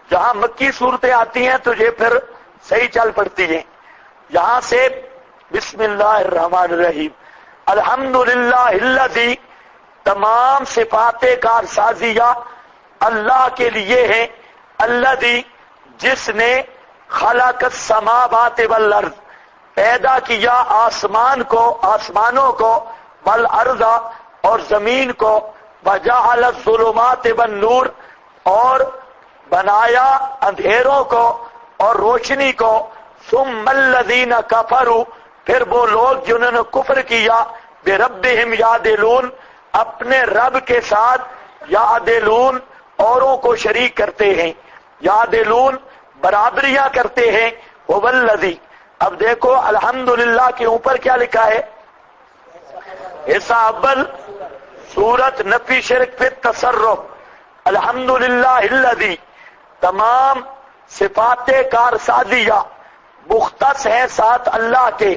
جہاں مکی صورتیں آتی ہیں تو یہ پھر صحیح چل پڑتی ہیں. یہاں سے بسم اللہ الرحمن الرحیم الحمدللہ الذی، تمام صفات کارسازیہ اللہ کے لیے ہیں. الذی، جس نے خلق السماوات والارض، پیدا کیا آسمانوں کو، والارض، اور زمین کو، وجعل الظلمات والنور، اور بنایا اندھیروں کو اور روشنی کو. ثم الذین کفروا، پھر وہ لوگ جنہوں نے کفر کیا، بربہم یعدلون، اپنے رب کے ساتھ یعدلون، اوروں کو شریک کرتے ہیں. یعدلون، برابریاں کرتے ہیں. هو الذی، اب دیکھو الحمدللہ کے اوپر کیا لکھا ہے؟ حصہ اول سورت نفی شرک فی التصرف. الحمدللہ الذی، تمام صفات کارسازیہ مختص ہیں ساتھ اللہ کے.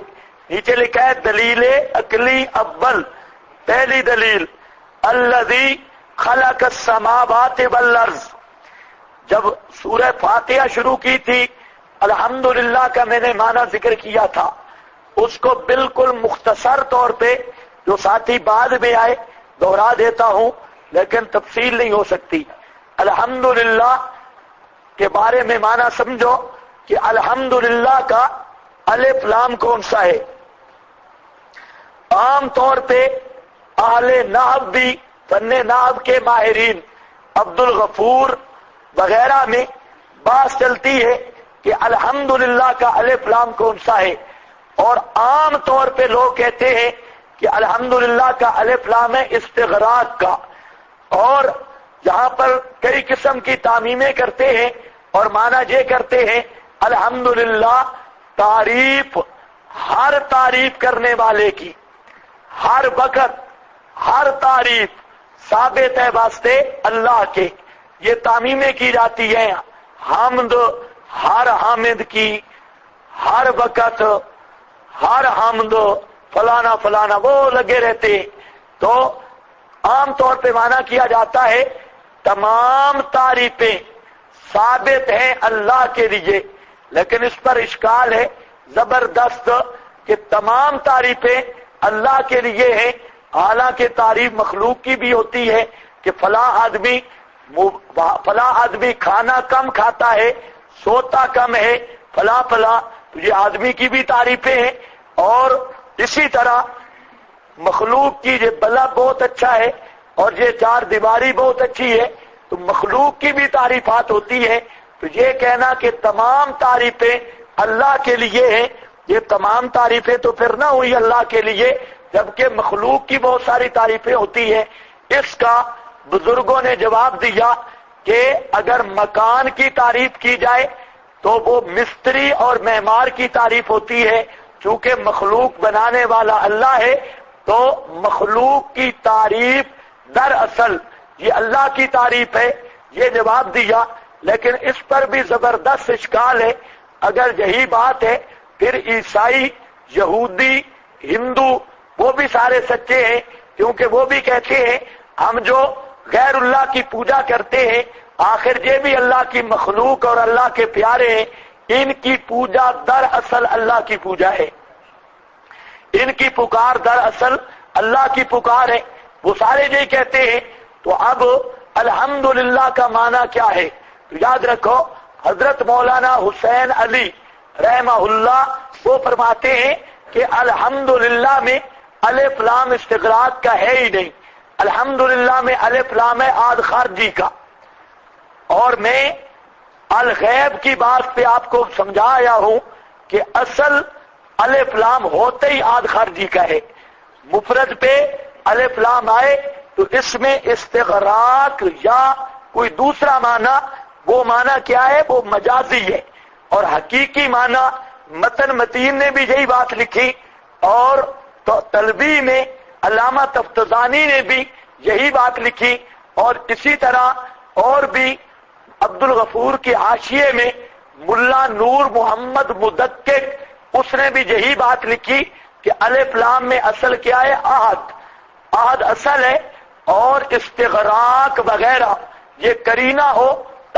نیچے لکھا ہے دلیل عقلی اول، پہلی دلیل الذی خلق السماوات والارض. جب سورہ فاتحہ شروع کی تھی الحمدللہ کا میں نے معنی ذکر کیا تھا، اس کو بالکل مختصر طور پہ جو ساتھی بعد میں آئے دوہرا دیتا ہوں، لیکن تفصیل نہیں ہو سکتی. الحمدللہ کے بارے میں معنی سمجھو کہ الحمدللہ کا الف لام کون سا ہے. عام طور پہ اہل نحو بھی، فن نحو کے ماہرین عبد الغفور وغیرہ میں بات چلتی ہے کہ الحمدللہ کا الف لام کون سا ہے، اور عام طور پہ لوگ کہتے ہیں کہ الحمدللہ کا الف لام ہے استغراق کا. اور یہاں پر کئی قسم کی تعمیمیں کرتے ہیں اور معنی یہ کرتے ہیں الحمدللہ تعریف، ہر تعریف کرنے والے کی، ہر وقت ہر تعریف ثابت ہے واسطے اللہ کے. یہ تعمیمیں کی جاتی ہیں. حمد، ہر حامد کی، ہر وقت ہر حمد، فلانا فلانا، وہ لگے رہتے ہیں. تو عام طور پہ معنی کیا جاتا ہے تمام تعریفیں ثابت ہیں اللہ کے لیے. لیکن اس پر اشکال ہے زبردست کہ تمام تعریفیں اللہ کے لیے ہیں، حالانکہ تعریف مخلوق کی بھی ہوتی ہے کہ فلاں آدمی کھانا کم کھاتا ہے، سوتا کم ہے، فلاں فلاں. تو یہ آدمی کی بھی تعریفیں ہیں. اور اسی طرح مخلوق کی یہ بلب بہت اچھا ہے اور یہ چار دیواری بہت اچھی ہے، تو مخلوق کی بھی تعریفات ہوتی ہے. تو یہ کہنا کہ تمام تعریفیں اللہ کے لیے ہیں، یہ تمام تعریفیں تو پھر نہ ہوئی اللہ کے لیے، جبکہ مخلوق کی بہت ساری تعریفیں ہوتی ہیں. اس کا بزرگوں نے جواب دیا کہ اگر مکان کی تعریف کی جائے تو وہ مستری اور معمار کی تعریف ہوتی ہے. چونکہ مخلوق بنانے والا اللہ ہے تو مخلوق کی تعریف دراصل یہ اللہ کی تعریف ہے. یہ جواب دیا. لیکن اس پر بھی زبردست اشکال ہے. اگر یہی بات ہے پھر عیسائی، یہودی، ہندو وہ بھی سارے سچے ہیں، کیونکہ وہ بھی کہتے ہیں ہم جو غیر اللہ کی پوجا کرتے ہیں، آخر یہ بھی اللہ کی مخلوق اور اللہ کے پیارے ہیں، ان کی پوجا دراصل اللہ کی پوجا ہے، ان کی پکار دراصل اللہ کی پکار ہے. وہ سارے یہی کہتے ہیں. تو اب الحمدللہ کا معنی کیا ہے؟ تو یاد رکھو حضرت مولانا حسین علی رحمہ اللہ وہ فرماتے ہیں کہ الحمدللہ میں الف لام استغراق کا ہے ہی نہیں. الحمدللہ میں الف لام ہے آد خارجی کا. اور میں الغیب کی بات پہ آپ کو سمجھایا ہوں کہ اصل الف لام ہوتے ہی آد خارجی کا ہے. مفرد پہ الف لام آئے تو اس میں استغراق یا کوئی دوسرا معنی، وہ معنی کیا ہے؟ وہ مجازی ہے. اور حقیقی معنی متن متین نے بھی یہی بات لکھی، اور تو طلبی میں علامہ تفتزانی نے بھی یہی بات لکھی، اور اسی طرح اور بھی عبد الغفور کے حاشیے میں ملا نور محمد مدقق اس نے بھی یہی بات لکھی کہ الف لام میں اصل کیا ہے؟ عہد. عہد اصل ہے، اور استغراق وغیرہ یہ کرینہ ہو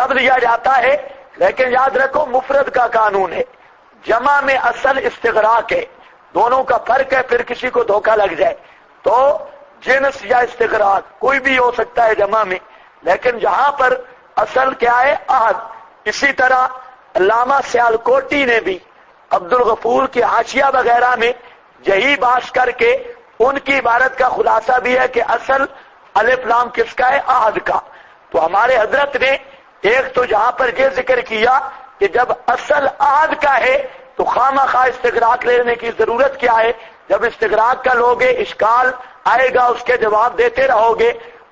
تب لیا جاتا ہے، لیکن یاد رکھو مفرد کا قانون ہے، جمع میں اصل استغراق ہے، دونوں کا فرق ہے، پھر کسی کو دھوکہ لگ جائے تو جنس یا استغراق کوئی بھی ہو سکتا ہے جمع میں، لیکن جہاں پر اصل کیا ہے عہد۔ اسی طرح علامہ سیالکوٹی نے بھی عبد الغفور کی حاشیہ وغیرہ میں یہی بات کر کے ان کی عبارت کا خلاصہ بھی ہے کہ اصل الف لام کس کا ہے؟ عہد کا۔ تو ہمارے حضرت نے ایک تو جہاں پر یہ ذکر کیا کہ جب اصل عہد کا ہے تو خواہ استغراق لینے کی ضرورت کیا ہے؟ جب استغراق کا لوگے اشکال آئے گا اس کے جواب دیتے رہو گے،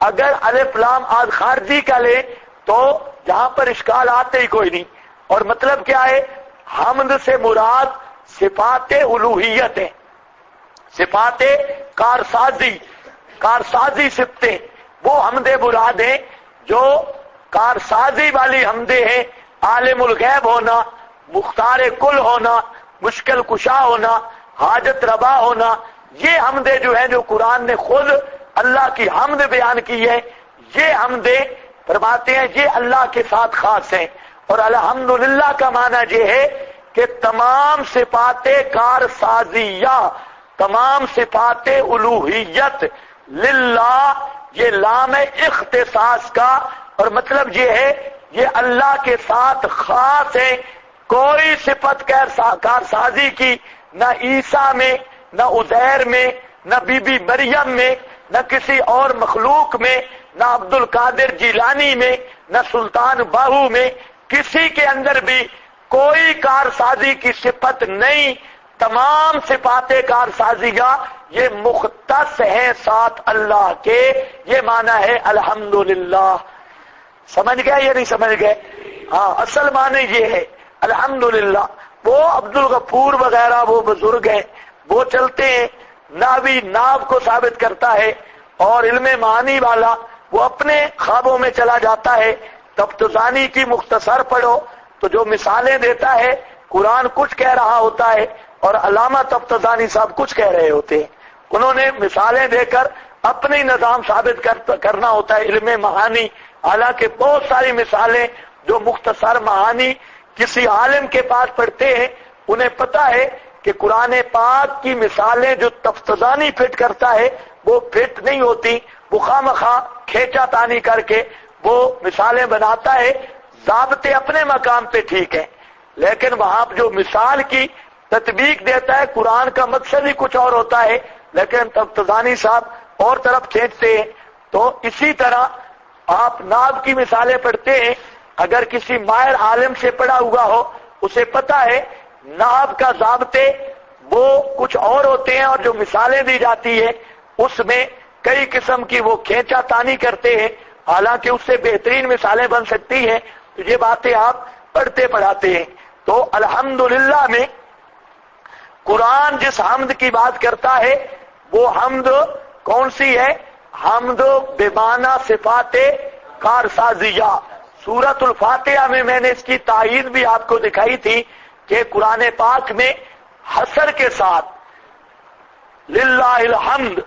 اگر الف لام عہد خارجی کا لے تو جہاں پر اشکال آتے ہی کوئی نہیں۔ اور مطلب کیا ہے؟ حمد سے مراد صفات الوہیت ہیں، صفات کارسازی صفتیں، وہ حمد مراد ہیں جو کارسازی والی حمدیں ہیں، عالم الغیب ہونا، مختار کل ہونا، مشکل کشا ہونا، حاجت روا ہونا، یہ حمدیں جو ہیں جو قرآن نے خود اللہ کی حمد بیان کی ہے، یہ حمدیں فرماتے ہیں یہ اللہ کے ساتھ خاص ہیں۔ اور الحمدللہ کا معنی یہ ہے کہ تمام صفات کارسازیہ، تمام صفات الوہیت للہ، یہ لام اختصاص کا، اور مطلب یہ ہے یہ اللہ کے ساتھ خاص ہے، کوئی صفت کارسازی کی نہ عیسیٰ میں، نہ عزیر میں، نہ بی بی مریم میں، نہ کسی اور مخلوق میں، نہ عبد القادر جیلانی میں، نہ سلطان باہو میں، کسی کے اندر بھی کوئی کارسازی کی صفت نہیں، تمام صفات کارسازیہ یہ مختص ہیں ساتھ اللہ کے، یہ معنی ہے الحمدللہ۔ سمجھ گئے یا نہیں سمجھ گئے؟ ہاں، اصل معنی یہ ہے الحمدللہ۔ وہ عبد الغفور وغیرہ وہ بزرگ ہیں، وہ چلتے ہیں ناوی ناو کو ثابت کرتا ہے، اور علم معانی والا وہ اپنے خوابوں میں چلا جاتا ہے۔ تفتزانی کی مختصر پڑھو تو جو مثالیں دیتا ہے قرآن کچھ کہہ رہا ہوتا ہے اور علامہ تفتزانی صاحب کچھ کہہ رہے ہوتے ہیں، انہوں نے مثالیں دے کر اپنی نظام ثابت کرنا ہوتا ہے علم معانی۔ حالانکہ بہت ساری مثالیں جو مختصر معانی کسی عالم کے پاس پڑھتے ہیں انہیں پتا ہے کہ قرآن پاک کی مثالیں جو تفتزانی فٹ کرتا ہے وہ فٹ نہیں ہوتی، وہ خواہ کھینچا تانی کر کے وہ مثالیں بناتا ہے، ضابطے اپنے مقام پہ ٹھیک ہیں، لیکن وہاں جو مثال کی تطبیق دیتا ہے قرآن کا مقصد ہی کچھ اور ہوتا ہے، لیکن تفتزانی صاحب اور طرف کھینچتے ہیں۔ تو اسی طرح آپ ناب کی مثالیں پڑھتے ہیں، اگر کسی ماہر عالم سے پڑھا ہوا ہو اسے پتا ہے ناب کا ضابطے وہ کچھ اور ہوتے ہیں، اور جو مثالیں دی جاتی ہے اس میں کئی قسم کی وہ کھینچا تانی کرتے ہیں، حالانکہ اس سے بہترین مثالیں بن سکتی ہیں۔ تو یہ باتیں آپ پڑھتے پڑھاتے ہیں۔ تو الحمدللہ میں قرآن جس حمد کی بات کرتا ہے وہ حمد کون سی ہے؟ حمد بمعنی صفات کارسازیہ۔ سورۃ الفاتحہ میں نے اس کی تائید بھی آپ کو دکھائی تھی کہ قرآن پاک میں حسر کے ساتھ للہ الحمد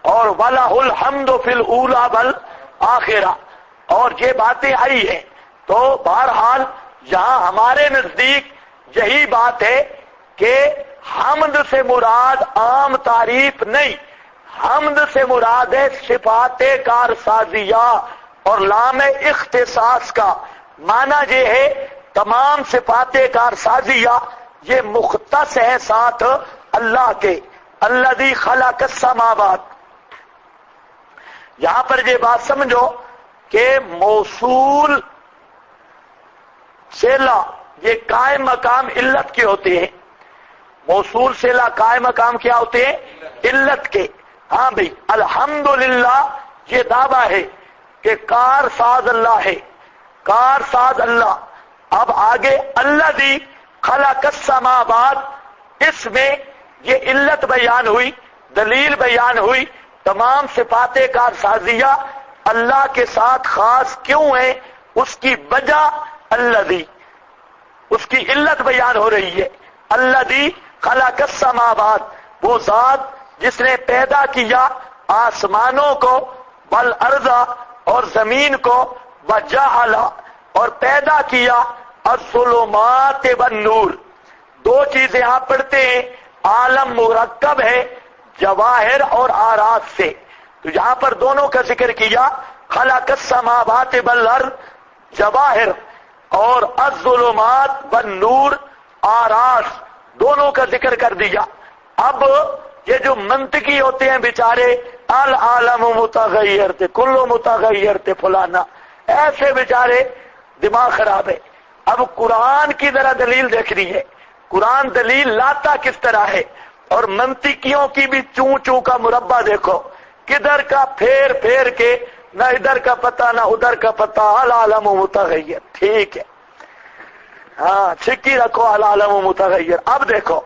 اور وَلَهُ الْحَمْدُ فِي الْأُولَى وَالْآخِرَةِ، اور یہ باتیں آئی ہیں۔ تو بہرحال یہاں ہمارے نزدیک یہی بات ہے کہ حمد سے مراد عام تعریف نہیں، حمد سے مراد ہے صفات کارسازیہ، اور لام اختصاص کا معنی یہ ہے تمام صفات کارسازیہ یہ مختص ہیں ساتھ اللہ کے، الذی خلق السماوات۔ یہاں پر یہ بات سمجھو کہ موصول صلہ یہ قائم مقام علت کے ہوتے ہیں، موصول صلہ قائم مقام کیا ہوتے ہیں؟ علت کے۔ ہاں بھئی الحمدللہ یہ دعویٰ ہے کہ کار ساز اللہ ہے، کار ساز اللہ۔ اب آگے الذی خلق السماوات، اس میں یہ علت بیان ہوئی، دلیل بیان ہوئی، تمام صفات کارسازیہ اللہ کے ساتھ خاص کیوں ہیں اس کی وجہ الذی، اس کی علت بیان ہو رہی ہے۔ الذی خلق السماوات، وہ ذات جس نے پیدا کیا آسمانوں کو، والارض اور زمین کو، وجعل اور پیدا کیا الظلمات والنور. دو چیزیں آپ پڑھتے ہیں، عالم مرکب ہے جواہر اور آراز سے، تو یہاں پر دونوں کا ذکر کیا، خلق السماوات والارض جواہر اور الظلمات والنور آراز، دونوں کا ذکر کر دیا. اب یہ جو منطقی ہوتے ہیں بیچارے، العالم متغیر تھے، کلو متغیر تھے فلانا، ایسے بیچارے دماغ خراب ہے. اب قرآن کی ذرا دلیل دیکھنی ہے، قرآن دلیل لاتا کس طرح ہے، اور منطقیوں کی بھی چوں چوں کا مربع دیکھو، کدھر کا پھیر پھیر کے، نہ ادھر کا پتہ نہ ادھر کا پتہ، العالم متغیر. ٹھیک ہے، ہاں چھکی رکھو العالم متغیر. اب دیکھو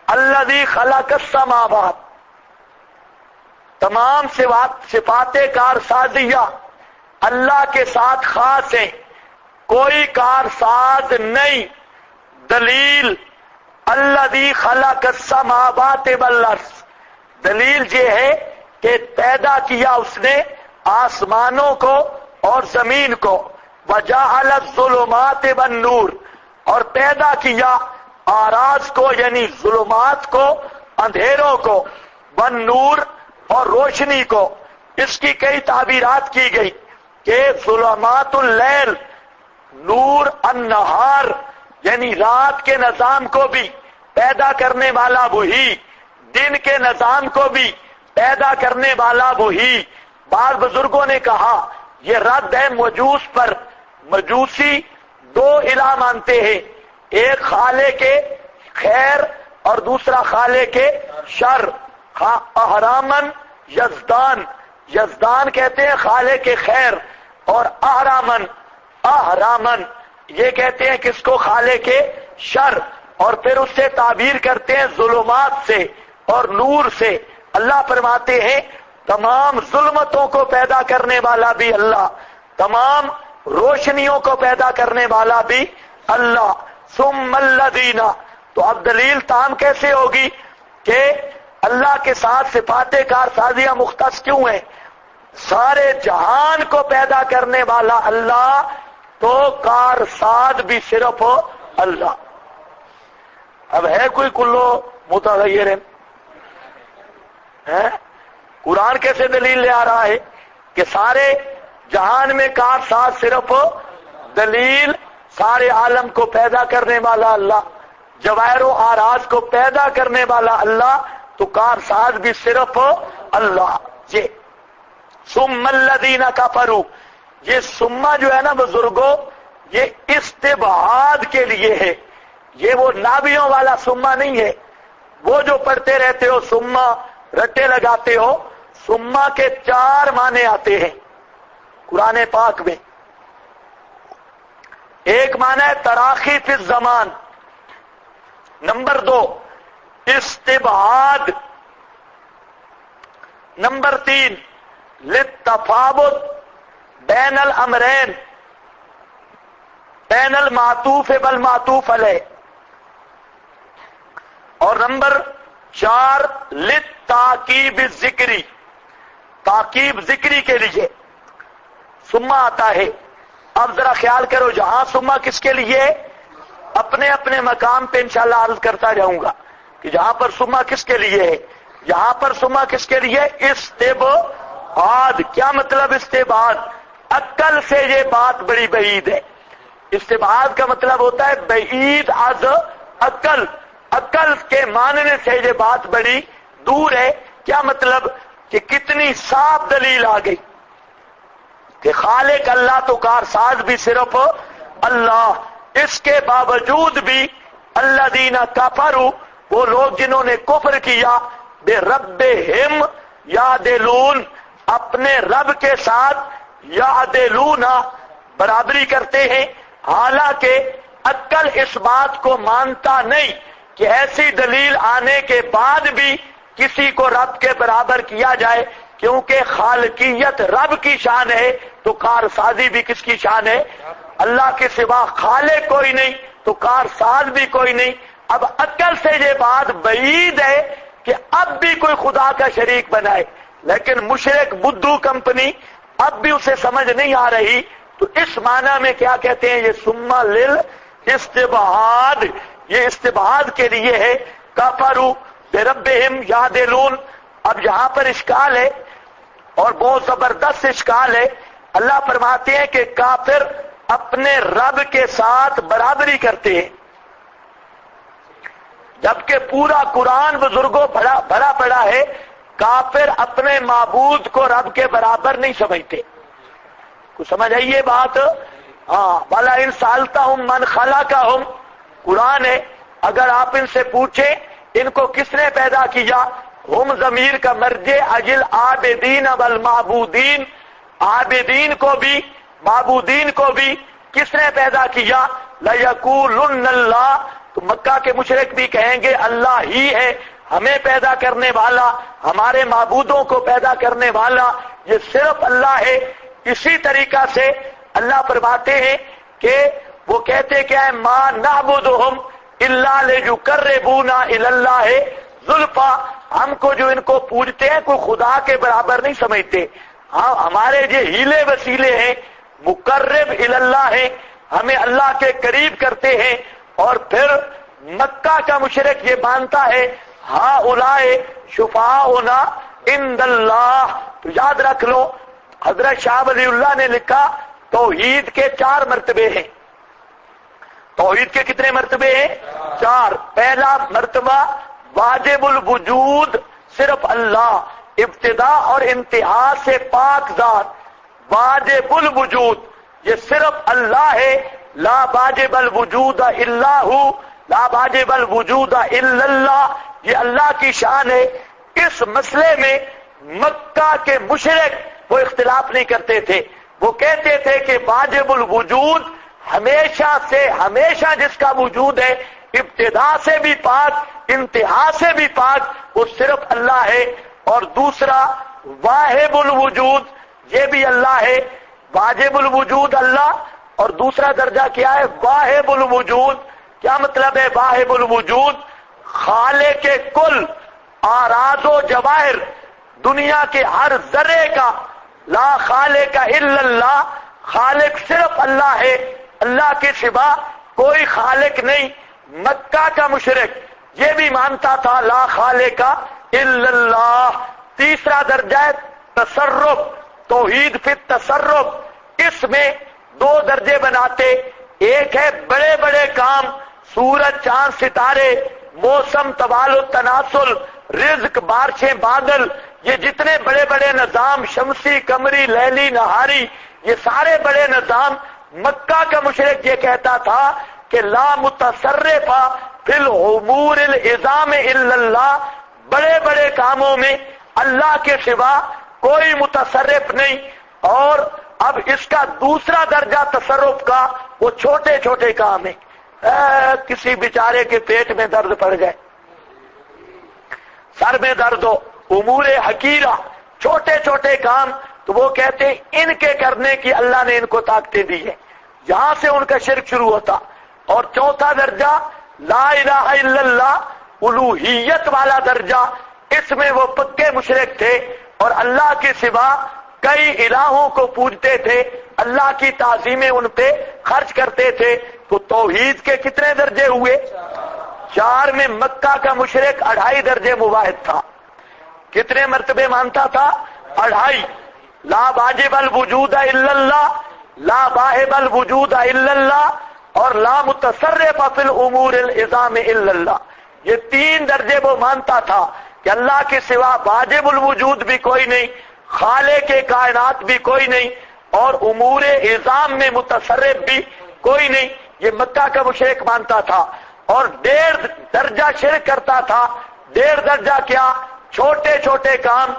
الذی خلق السماوات، تمام صفات کارسازیہ اللہ کے ساتھ خاص ہیں، کوئی کارساز نہیں. دلیل الذی خلق السماوات والارض، دلیل یہ ہے کہ پیدا کیا اس نے آسمانوں کو اور زمین کو، وجعل الظلمات والنور، اور پیدا کیا آراز کو یعنی ظلمات کو، اندھیروں کو، والنور اور روشنی کو. اس کی کئی تعبیرات کی گئی کہ ظلمات اللیل، نور النہار، یعنی رات کے نظام کو بھی پیدا کرنے والا وہی، دن کے نظام کو بھی پیدا کرنے والا وہی. بعض بزرگوں نے کہا یہ رد ہے مجوس پر. مجوسی دو الہ مانتے ہیں، ایک خالق خیر اور دوسرا خالق شر. احرامن یزدان، یزدان کہتے ہیں خالق خیر، اور احرامن یہ کہتے ہیں کس کو، خالق شر. اور پھر اس سے تعبیر کرتے ہیں ظلمات سے اور نور سے. اللہ فرماتے ہیں تمام ظلمتوں کو پیدا کرنے والا بھی اللہ، تمام روشنیوں کو پیدا کرنے والا بھی اللہ. ثم الذین، تو اب دلیل تام کیسے ہوگی کہ اللہ کے ساتھ صفات کارسازیہ مختص کیوں ہیں؟ سارے جہان کو پیدا کرنے والا اللہ تو کارساز بھی صرف اللہ. اب ہے کوئی کلو متغیر ہے؟ قرآن کیسے دلیل لے آ رہا ہے کہ سارے جہان میں کارساز صرف دلیل، سارے عالم کو پیدا کرنے والا اللہ، جواہر و آراز کو پیدا کرنے والا اللہ، تو کارساز بھی صرف اللہ. یہ ثم الذین کفروا، یہ سما جو ہے نا بزرگوں، یہ استبعاد کے لیے ہے، یہ وہ نابیوں والا سما نہیں ہے. وہ جو پڑھتے رہتے ہو سما، رٹے لگاتے ہو، سما کے 4 معنی آتے ہیں قرآن پاک میں. ایک معنی ہے تراخی فی الزمان، نمبر 2 استبعاد، نمبر 3 للتفاوت بین الامرین، بین المعطوف والمعطوف علیہ، اور نمبر 4 للتاکیب الذکری، تاکیب ذکری کے لیے سما آتا ہے. اب ذرا خیال کرو، جہاں سما کس کے لیے، اپنے اپنے مقام پہ انشاءاللہ عرض کرتا جاؤں گا کہ جہاں پر سما کس کے لیے ہے. یہاں پر سما کس کے لیے، استبعاد. کیا مطلب استبعاد؟ عقل سے یہ بات بڑی بعید ہے. استبعاد کا مطلب ہوتا ہے بعید از عقل، عقل کے ماننے سے یہ بات بڑی دور ہے. کیا مطلب کہ کتنی صاف دلیل آ گئی کہ خالق اللہ تو کارساز بھی صرف اللہ. اس کے باوجود بھی الذین کفروا، وہ لوگ جنہوں نے کفر کیا، بے ربہم یعدلون، اپنے رب کے ساتھ یعدلون برابری کرتے ہیں. حالانکہ عقل اس بات کو مانتا نہیں کہ ایسی دلیل آنے کے بعد بھی کسی کو رب کے برابر کیا جائے، کیونکہ خالقیت رب کی شان ہے تو کارسازی بھی کس کی شان ہے؟ اللہ کے سوا خالق کوئی نہیں تو کارساز بھی کوئی نہیں. اب عقل سے یہ بات بعید ہے کہ اب بھی کوئی خدا کا شریک بنائے، لیکن مشرک بدھو کمپنی اب بھی اسے سمجھ نہیں آ رہی تو اس معنی میں کیا کہتے ہیں؟ یہ سما لل استبعاد، یہ استبعاد کے لیے ہے. کفروا بربہم یعدلون. اب یہاں پر اشکال ہے اور بہت زبردست اشکال ہے. اللہ فرماتے ہیں کہ کافر اپنے رب کے ساتھ برابری کرتے ہیں، جبکہ پورا قرآن بزرگوں بھرا پڑا ہے کافر اپنے معبود کو رب کے برابر نہیں سمجھتے. کچھ سمجھ آئیے بات؟ ہاں. بھلا ان سالتہم من خلقہم، قرآن ہے. اگر آپ ان سے پوچھیں ان کو کس نے پیدا کیا، ہم ضمیر کا مرجع اجل عابدین والمعبودین، عابدین کو بھی معبودین کو بھی کس نے پیدا کیا؟ لَيَقُولُنَّ اللَّهُ. تو مکہ کے مشرک بھی کہیں گے اللہ ہی ہے ہمیں پیدا کرنے والا، ہمارے معبودوں کو پیدا کرنے والا، یہ صرف اللہ ہے. اسی طریقہ سے اللہ فرماتے ہیں کہ وہ کہتے کیا ہے؟ ما نعبدہم الا لیقربونا الی اللہ زلفا. ہم کو جو ان کو پوجتے ہیں کوئی خدا کے برابر نہیں سمجھتے. ہاں ہمارے جو ہیلے وسیلے ہیں مقرب الی اللہ ہیں، ہمیں اللہ کے قریب کرتے ہیں. اور پھر مکہ کا مشرک یہ مانتا ہے ہؤلاء شفعاؤنا عند اللہ. تو یاد رکھ لو حضرت شاہ ولی اللہ نے لکھا توحید کے 4 مرتبے ہیں. توحید کے کتنے مرتبے ہیں؟ 4. پہلا مرتبہ واجب الوجود صرف اللہ، ابتدا اور انتہا سے پاک ذات. واجب الوجود یہ صرف اللہ ہے. لا واجب الوجود الا ہو، لا واجب الوجود الا اللہ، یہ اللہ کی شان ہے. اس مسئلے میں مکہ کے مشرک وہ اختلاف نہیں کرتے تھے. وہ کہتے تھے کہ واجب الوجود ہمیشہ سے ہمیشہ جس کا وجود ہے، ابتدا سے بھی پاک انتہا سے بھی پاک، وہ صرف اللہ ہے. اور دوسرا واہب الوجود یہ بھی اللہ ہے. واجب الوجود اللہ، اور دوسرا درجہ کیا ہے؟ واہب الوجود. کیا مطلب ہے واہب الوجود؟ خالق کل اعراض و جواہر، دنیا کے ہر ذرے کا. لا خالق الا اللہ، خالق صرف اللہ ہے، اللہ کے سوا کوئی خالق نہیں. مکہ کا مشرک یہ بھی مانتا تھا لا خالق الا اللہ. تیسرا درجہ ہے تصرف، توحید فی التصرف. اس میں 2 درجے بناتے. ایک ہے بڑے بڑے کام، سورج چاند ستارے، موسم تبادل تناسل، رزق بارشیں بادل، یہ جتنے بڑے بڑے نظام شمسی قمری لیلی نہاری، یہ سارے بڑے نظام. مکہ کا مشرک یہ کہتا تھا کہ لا متصرف فی الامور العظام الا اللہ، بڑے بڑے کاموں میں اللہ کے سوا کوئی متصرف نہیں. اور اب اس کا دوسرا درجہ تصرف کا وہ چھوٹے چھوٹے کام ہیں. کسی بیچارے کے پیٹ میں درد پڑ جائے، سر میں درد ہو، امور حقیرہ، چھوٹے چھوٹے کام، تو وہ کہتے ہیں ان کے کرنے کی اللہ نے ان کو طاقتیں دی ہیں. یہاں سے ان کا شرک شروع ہوتا. اور چوتھا درجہ لا الہ الا اللہ، الوہیت والا درجہ. اس میں وہ پکے مشرک تھے اور اللہ کے سوا کئی الہوں کو پوجتے تھے، اللہ کی تعظیمیں ان پہ خرچ کرتے تھے. تو توحید کے کتنے درجے ہوئے؟ 4 میں مکہ کا مشرک 2.5 درجے مواحد تھا. کتنے مرتبے مانتا تھا؟ 2.5. لا واجب الوجود الا اللہ، لا واہب الوجود الا اللہ، اور لا متصرف فی الامور العظام الا اللہ. یہ 3 درجے وہ مانتا تھا کہ اللہ کے سوا واجب الوجود بھی کوئی نہیں، خالق کائنات بھی کوئی نہیں، اور امور عظام میں متصرف بھی کوئی نہیں. یہ مکہ کا مشرک مانتا تھا. اور 1.5 درجہ شرک کرتا تھا. 1.5 درجہ کیا؟ چھوٹے چھوٹے کام،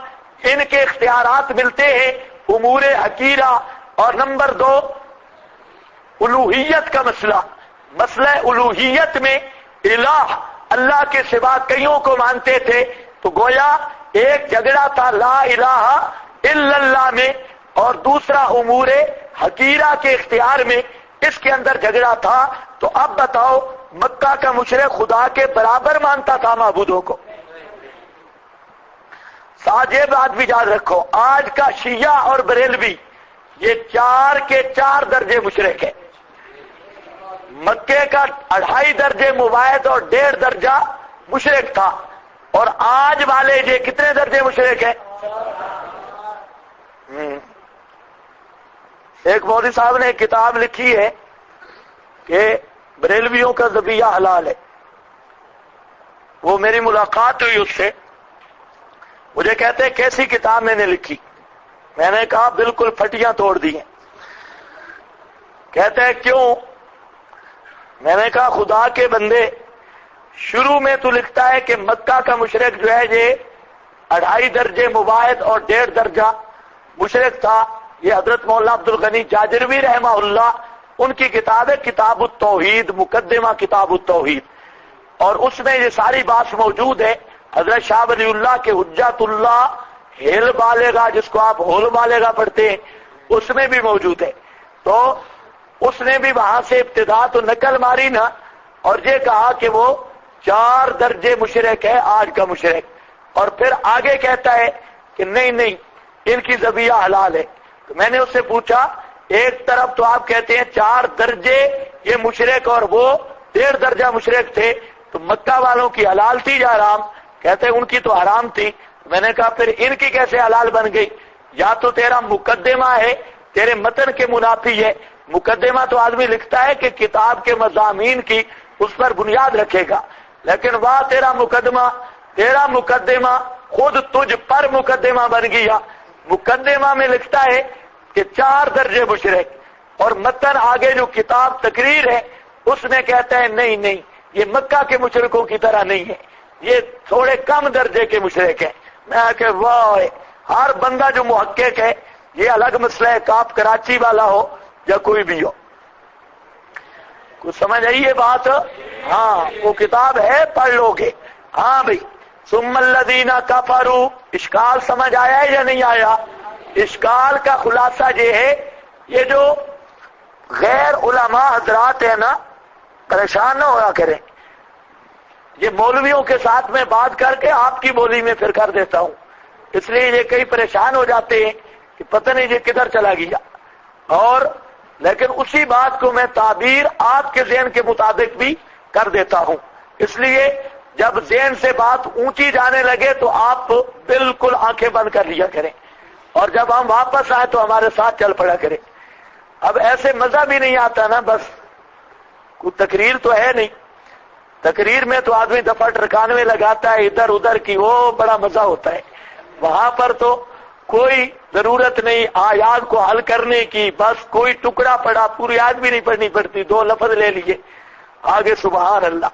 ان کے اختیارات ملتے ہیں، امور حقیرہ. اور نمبر 2 الوہیت کا مسئلہ. مسئلہ الوہیت میں الہ اللہ کے سوا کئیوں کو مانتے تھے. تو گویا ایک جھگڑا تھا لا الہ الا اللہ میں، اور دوسرا امور حقیرہ کے اختیار میں، اس کے اندر جھگڑا تھا. تو اب بتاؤ مکہ کا مشرک خدا کے برابر مانتا تھا معبودوں کو. ساتھ یہ بات بھی یاد رکھو، آج کا شیعہ اور بریلوی یہ 4 کے 4 درجے مشرک ہے۔ مکے کا 2.5 درجے مباحث اور 1.5 درجہ مشرک تھا، اور آج والے یہ کتنے درجے مشرک ہیں؟ ایک مولوی صاحب نے ایک کتاب لکھی ہے کہ بریلویوں کا ذبیحہ حلال ہے۔ وہ میری ملاقات ہوئی اس سے، مجھے کہتے ہیں کیسی کتاب میں نے لکھی؟ میں نے کہا بالکل پھٹیاں توڑ دی ہیں۔ کہتے ہیں کیوں؟ میں نے کہا خدا کے بندے، شروع میں تو لکھتا ہے کہ مکہ کا مشرک جو ہے یہ 2.5 درجے مباحث اور 1.5 درجہ مشرک تھا۔ یہ حضرت مولانا عبد الغنی جاجروی رحمہ اللہ، ان کی کتاب ہے کتاب التوحید، مقدمہ کتاب التوحید، اور اس میں یہ ساری بات موجود ہے۔ حضرت شاہ ولی اللہ کے حجت اللہ ہیل بالغہ، جس کو آپ ہول بالغہ پڑھتے ہیں، اس میں بھی موجود ہے۔ تو اس نے بھی وہاں سے ابتدا تو نقل ماری نا، اور یہ کہا کہ وہ 4 درجے مشرک ہے آج کا مشرک، اور پھر آگے کہتا ہے کہ نہیں ان کی ذبیحہ حلال ہے۔ تو میں نے اس سے پوچھا، ایک طرف تو آپ کہتے ہیں 4 درجے یہ مشرک اور وہ 1.5 درجہ مشرک تھے، تو مکہ والوں کی حلال تھی یا حرام؟ کہتے ہیں ان کی تو حرام تھی۔ میں نے کہا پھر ان کی کیسے حلال بن گئی؟ یا تو تیرا مقدمہ ہے تیرے متن کے منافی ہے۔ مقدمہ تو آدمی لکھتا ہے کہ کتاب کے مضامین کی اس پر بنیاد رکھے گا، لیکن واہ تیرا مقدمہ خود تجھ پر مقدمہ بن گیا۔ مقدمہ میں لکھتا ہے کہ 4 درجے مشرک، اور متن آگے جو کتاب تقریر ہے اس میں کہتا ہے نہیں یہ مکہ کے مشرکوں کی طرح نہیں ہے، یہ تھوڑے کم درجے کے مشرک ہیں۔ میں کہ واہ، ہر بندہ جو محقق ہے، یہ الگ مسئلہ ہے کہ آپ کراچی والا ہو یا کوئی بھی ہو، کچھ سمجھ آئی یہ بات؟ ہاں وہ کتاب ہے، پڑھ لو گے۔ ہاں بھائی، ثم الذین کفروا، اشکال سمجھ آیا ہے یا نہیں آیا؟ اشکال کا خلاصہ یہ ہے، یہ جو غیر علماء حضرات ہیں نا، پریشان نہ ہوا کریں۔ یہ مولویوں کے ساتھ میں بات کر کے آپ کی بولی میں پھر کر دیتا ہوں، اس لیے یہ کئی پریشان ہو جاتے ہیں کہ پتہ نہیں یہ کدھر چلا گیا، اور لیکن اسی بات کو میں تعبیر آپ کے ذہن کے مطابق بھی کر دیتا ہوں۔ اس لیے جب ذہن سے بات اونچی جانے لگے تو آپ بالکل آنکھیں بند کر لیا کریں، اور جب ہم واپس آئے تو ہمارے ساتھ چل پڑا کریں۔ اب ایسے مزہ بھی نہیں آتا نا، بس کوئی تقریر تو ہے نہیں، تقریر میں تو آدمی دفعہ ٹرکانوے لگاتا ہے ادھر ادھر کی، وہ بڑا مزہ ہوتا ہے۔ وہاں پر تو کوئی ضرورت نہیں آیات کو حل کرنے کی، بس کوئی ٹکڑا پڑا، پوری آیت بھی نہیں پڑھنی پڑتی، 2 لفظ لے لیے آگے سبحان اللہ،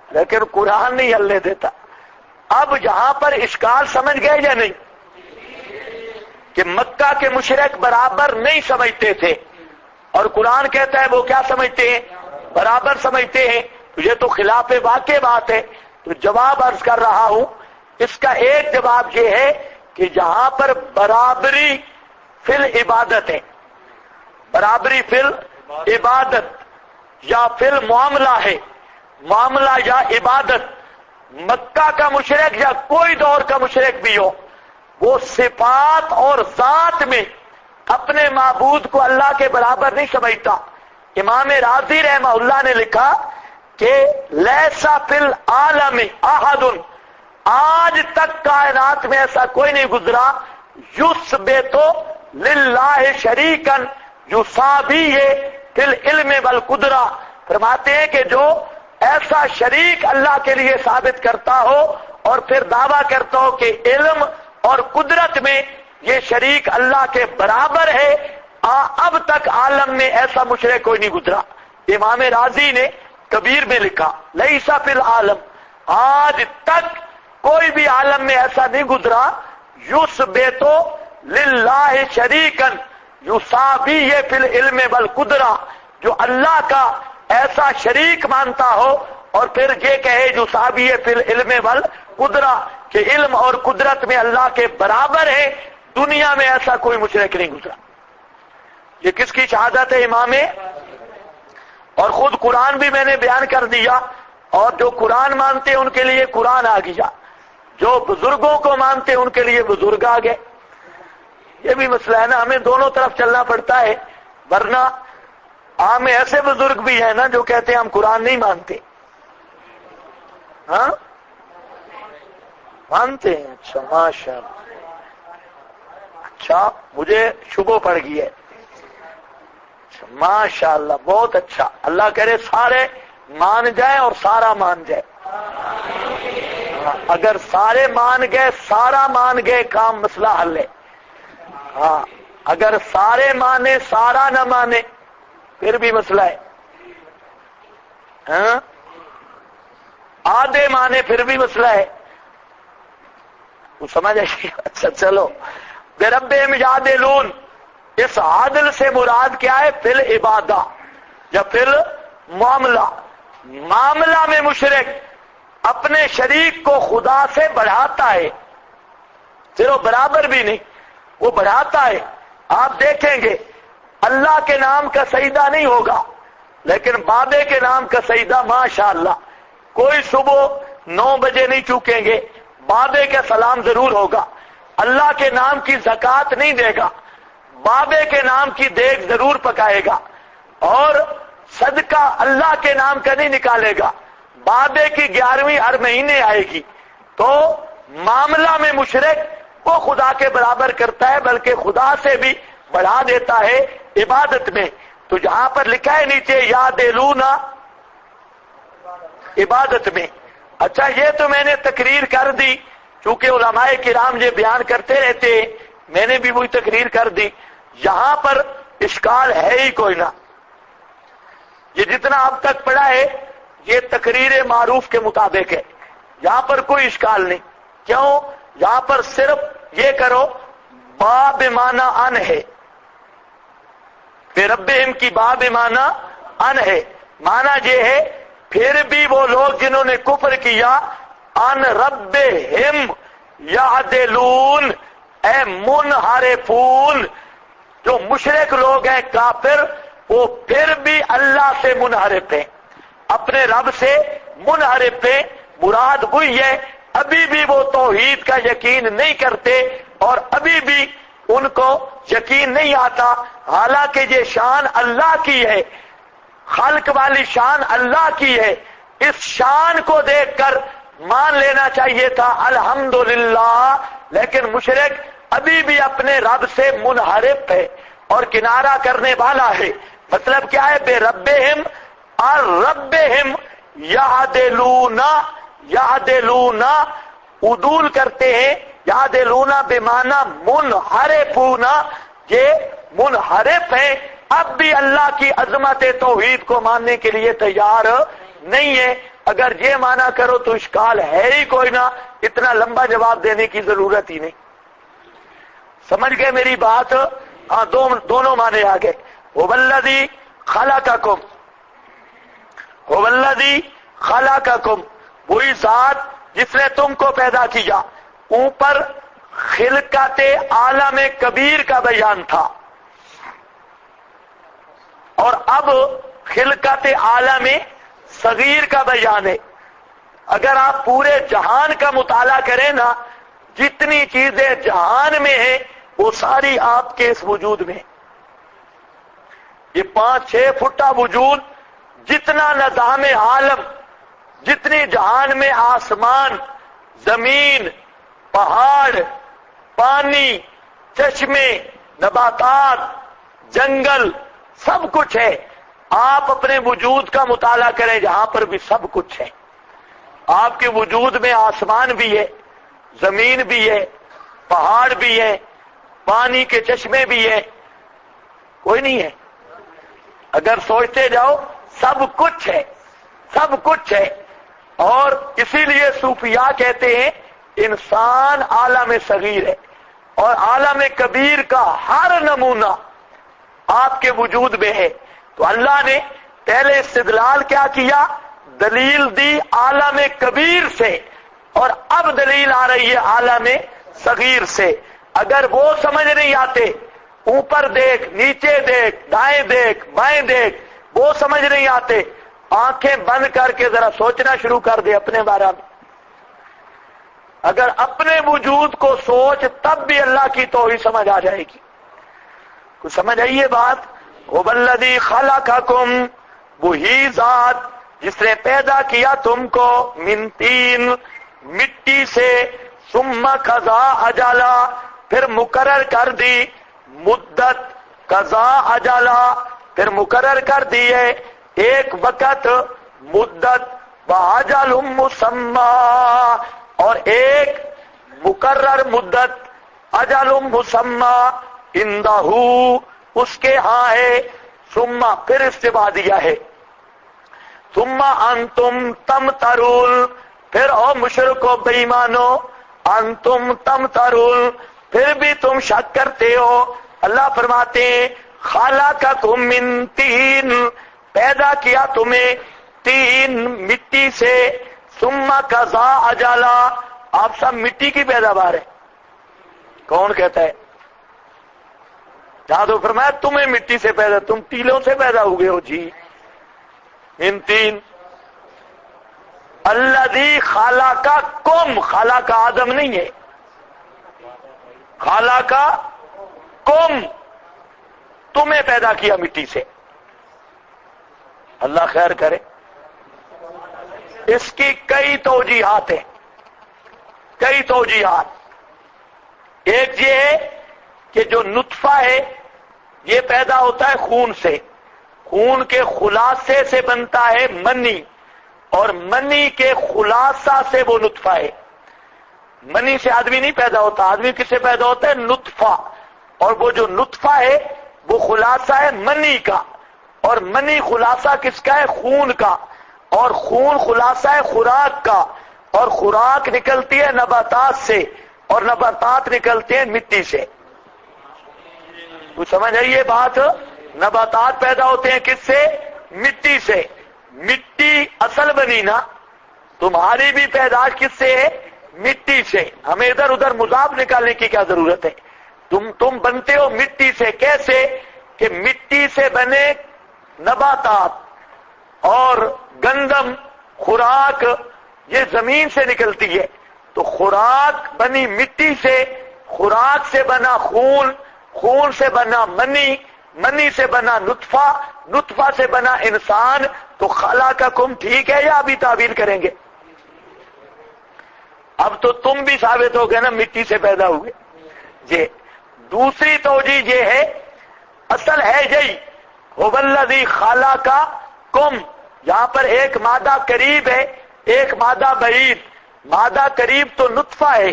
لیکن قرآن نہیں ہلنے دیتا۔ اب یہاں پر اشکال سمجھ گئے یا نہیں کہ مکہ کے مشرک برابر نہیں سمجھتے تھے، اور قرآن کہتا ہے وہ کیا سمجھتے ہیں؟ برابر سمجھتے ہیں۔ یہ تو خلاف واقع بات ہے۔ تو جواب عرض کر رہا ہوں، اس کا ایک جواب یہ ہے کہ جہاں پر برابری فی العبادت ہے، برابری فی العبادت یا فی المعاملہ ہے، معاملہ یا عبادت، مکہ کا مشرک یا کوئی دور کا مشرک بھی ہو، وہ صفات اور ذات میں اپنے معبود کو اللہ کے برابر نہیں سمجھتا۔ امام رازی رحمہ اللہ نے لکھا کہ لیسا فی العالم احد، آج تک کائنات میں ایسا کوئی نہیں گزرا، یثبت للہ شریکا یصابیہ فی العلم والقدرہ، فرماتے ہیں کہ جو ایسا شریک اللہ کے لیے ثابت کرتا ہو اور پھر دعویٰ کرتا ہو کہ علم اور قدرت میں یہ شریک اللہ کے برابر ہے، اب تک عالم میں ایسا مشرک کوئی نہیں گزرا۔ امام رازی نے کبیر میں لکھا لیسا فی العالم، آج تک کوئی بھی عالم میں ایسا نہیں گزرا، یثبت للہ شریکا یصابیہ فی العلم والقدرہ، جو اللہ کا ایسا شریک مانتا ہو اور پھر یہ کہے یصابیہ فی العلم والقدرہ کہ علم اور قدرت میں اللہ کے برابر ہے، دنیا میں ایسا کوئی مشرک نہیں گزرا۔ یہ کس کی شہادت ہے؟ امام۔ اور خود قرآن بھی میں نے بیان کر دیا، اور جو قرآن مانتے ہیں ان کے لیے قرآن آ گیا، جو بزرگوں کو مانتے ہیں ان کے لیے بزرگ آ گئے۔ یہ بھی مسئلہ ہے نا، ہمیں دونوں طرف چلنا پڑتا ہے، ورنہ عام ایسے بزرگ بھی ہیں نا جو کہتے ہیں ہم قرآن نہیں مانتے. ہاں مانتے ہیں. اچھا ماشاء اللہ. اچھا مجھے شبہ پڑ گئی ہے. ماشاء اللہ بہت اچھا. اللہ کرے سارے مان جائیں اور سارا مان جائے. اگر سارے مان گئے، سارا مان گئے، کام مسئلہ حل ہے. ہاں اگر سارے مانے سارا نہ مانے پھر بھی مسئلہ ہے. ہاں آدھے مانے پھر بھی مسئلہ ہے. وہ سمجھ آئے. اچھا چلو. بربہم یعدلون، اس عادل سے مراد کیا ہے؟ فی العبادہ یا فی المعاملہ. معاملہ میں مشرک اپنے شریک کو خدا سے بڑھاتا ہے، صرف برابر بھی نہیں، وہ بڑھاتا ہے. آپ دیکھیں گے اللہ کے نام کا سجدہ نہیں ہوگا لیکن بابے کے نام کا سجدہ ماشاءاللہ. کوئی صبح 9 بجے نہیں چوکیں گے، بابے کا سلام ضرور ہوگا. اللہ کے نام کی زکوٰۃ نہیں دے گا، بابے کے نام کی دیگ ضرور پکائے گا. اور صدقہ اللہ کے نام کا نہیں نکالے گا، بابے کی 11ویں ہر مہینے آئے گی. تو معاملہ میں مشرک وہ خدا کے برابر کرتا ہے بلکہ خدا سے بھی بڑھا دیتا ہے عبادت میں. تو جہاں پر لکھا ہے نیچے یعدلون عبادت میں. اچھا یہ تو میں نے تقریر کر دی، چونکہ علماء کرام یہ بیان کرتے رہتے ہیں، میں نے بھی وہی تقریر کر دی. یہاں پر اشکال ہے ہی کوئی نہ. یہ جتنا اب تک پڑھا ہے یہ تقریر معروف کے مطابق ہے، یہاں پر کوئی اشکال نہیں. کیوں؟ یہاں پر صرف یہ کرو با بمعنی ان ہے، پھر ربہم کی با بمعنی ان ہے. معنی یہ ہے پھر بھی وہ لوگ جنہوں نے کفر کیا ان ربہم یعدلون، اے منحرفون، جو مشرک لوگ ہیں کافر وہ پھر بھی اللہ سے منحرف ہیں، اپنے رب سے منحرف ہیں. مراد وہی ہے ابھی بھی وہ توحید کا یقین نہیں کرتے اور ابھی بھی ان کو یقین نہیں آتا، حالانکہ یہ شان اللہ کی ہے، خلق والی شان اللہ کی ہے. اس شان کو دیکھ کر مان لینا چاہیے تھا الحمدللہ، لیکن مشرک ابھی بھی اپنے رب سے منحرف ہے اور کنارہ کرنے والا ہے. مطلب کیا ہے؟ بے ربہم اور ربہم یعدلون، یعدلون عدول کرتے ہیں، یعدلون بمعنی منحرفون، یہ منحرف ہیں، اب بھی اللہ کی عظمت توحید کو ماننے کے لیے تیار نہیں ہے. اگر یہ مانا کرو تو اشکال ہے ہی کوئی نہ، اتنا لمبا جواب دینے کی ضرورت ہی نہیں. سمجھ گئے میری بات؟ ہاں دونوں معنی آ گئے. هو الذی خلقکم، هو الذی خلقکم، وہی ذات جس نے تم کو پیدا کیا. اوپر خلقت عالم کبیر کا بیان تھا اور اب خلقت عالم صغیر کا بیان ہے. اگر آپ پورے جہان کا مطالعہ کریں نا، جتنی چیزیں جہان میں ہیں وہ ساری آپ کے اس وجود میں. یہ 5-6 فٹا وجود، جتنا نظام عالم، جتنی جہان میں آسمان، زمین، پہاڑ، پانی، چشمے، نباتات، جنگل، سب کچھ ہے. آپ اپنے وجود کا مطالعہ کریں، جہاں پر بھی سب کچھ ہے. آپ کے وجود میں آسمان بھی ہے، زمین بھی ہے، پہاڑ بھی ہے، پانی کے چشمے بھی ہیں. کوئی نہیں ہے؟ اگر سوچتے جاؤ سب کچھ ہے، سب کچھ ہے. اور اسی لیے صوفیاء کہتے ہیں انسان عالم صغیر ہے اور عالم کبیر کا ہر نمونہ آپ کے وجود میں ہے. تو اللہ نے پہلے استدلال کیا کیا؟ دلیل دی عالم کبیر سے، اور اب دلیل آ رہی ہے عالم صغیر سے. اگر وہ سمجھ نہیں آتے، اوپر دیکھ، نیچے دیکھ، دائیں دیکھ، بائیں دیکھ، وہ سمجھ نہیں آتے، آنکھیں بند کر کے ذرا سوچنا شروع کر دے اپنے بارے میں. اگر اپنے وجود کو سوچ تب بھی اللہ کی توحید سمجھ آ جائے گی. کچھ سمجھ آئیے بات. هو الذی خلقکم، وہی ذات جس نے پیدا کیا تم کو، من طین، مٹی سے، ثم قضا اجلا، پھر مقرر کر دی مدت، قضا اجلا، پھر مقرر کر دیے ایک وقت، مدت، واجل مسمی، اور ایک مقرر مدت، اجل مسمی، عندہ اس کے ہاں ہے. ثم، پھر اس سے بعد دیا ہے ثم انتم تمترون، پھر او مشرکو بے ایمانو، انتم تمترون، پھر بھی تم شک کرتے ہو. اللہ فرماتے ہیں خلقکم من طین، پیدا کیا تمہیں تین، مٹی سے، ثم قضا اجلا، آپ سب مٹی کی پیداوار ہے. کون کہتا ہے؟ جہاں تو فرمایا تمہیں مٹی سے پیدا، تم ٹیلوں سے پیدا ہوئے ہو. جی من طین. الذی خلقکم، خلق آدم نہیں ہے، خلقکم، تمہیں پیدا کیا مٹی سے. اللہ خیر کرے. اس کی کئی توجیحات ہیں، کئی توجیحات. ایک یہ ہے کہ جو نطفہ ہے یہ پیدا ہوتا ہے خون سے، خون کے خلاصے سے بنتا ہے منی، اور منی کے خلاصہ سے وہ نطفہ ہے. منی سے آدمی نہیں پیدا ہوتا، آدمی کس سے پیدا ہوتا ہے؟ نطفہ. اور وہ جو نطفہ ہے وہ خلاصہ ہے منی کا، اور منی خلاصہ کس کا ہے؟ خون کا، اور خون خلاصہ ہے خوراک کا، اور خوراک نکلتی ہے نباتات سے، اور نباتات نکلتے ہیں مٹی سے. تو سمجھ آئیے بات. نباتات پیدا ہوتے ہیں کس سے؟ مٹی سے. مٹی اصل بنی نا، تمہاری بھی پیدائش کس سے ہے؟ مٹی سے. ہمیں ادھر ادھر مضاف نکالنے کی کیا ضرورت ہے؟ تم بنتے ہو مٹی سے. کیسے؟ کہ مٹی سے بنے نباتات اور گندم، خوراک، یہ زمین سے نکلتی ہے. تو خوراک بنی مٹی سے، خوراک سے بنا خون، خون سے بنا منی، منی سے بنا نطفہ، نطفہ سے بنا انسان. تو خلقکم ٹھیک ہے یا ابھی تعبیر کریں گے؟ اب تو تم بھی ثابت ہو گئے نا مٹی سے پیدا ہوئے. یہ دوسری توجیہ یہ ہے، اصل ہے یہی هو الذی خلقکم. یہاں پر ایک مادہ قریب ہے، ایک مادہ بعید. مادہ قریب تو نطفہ ہے،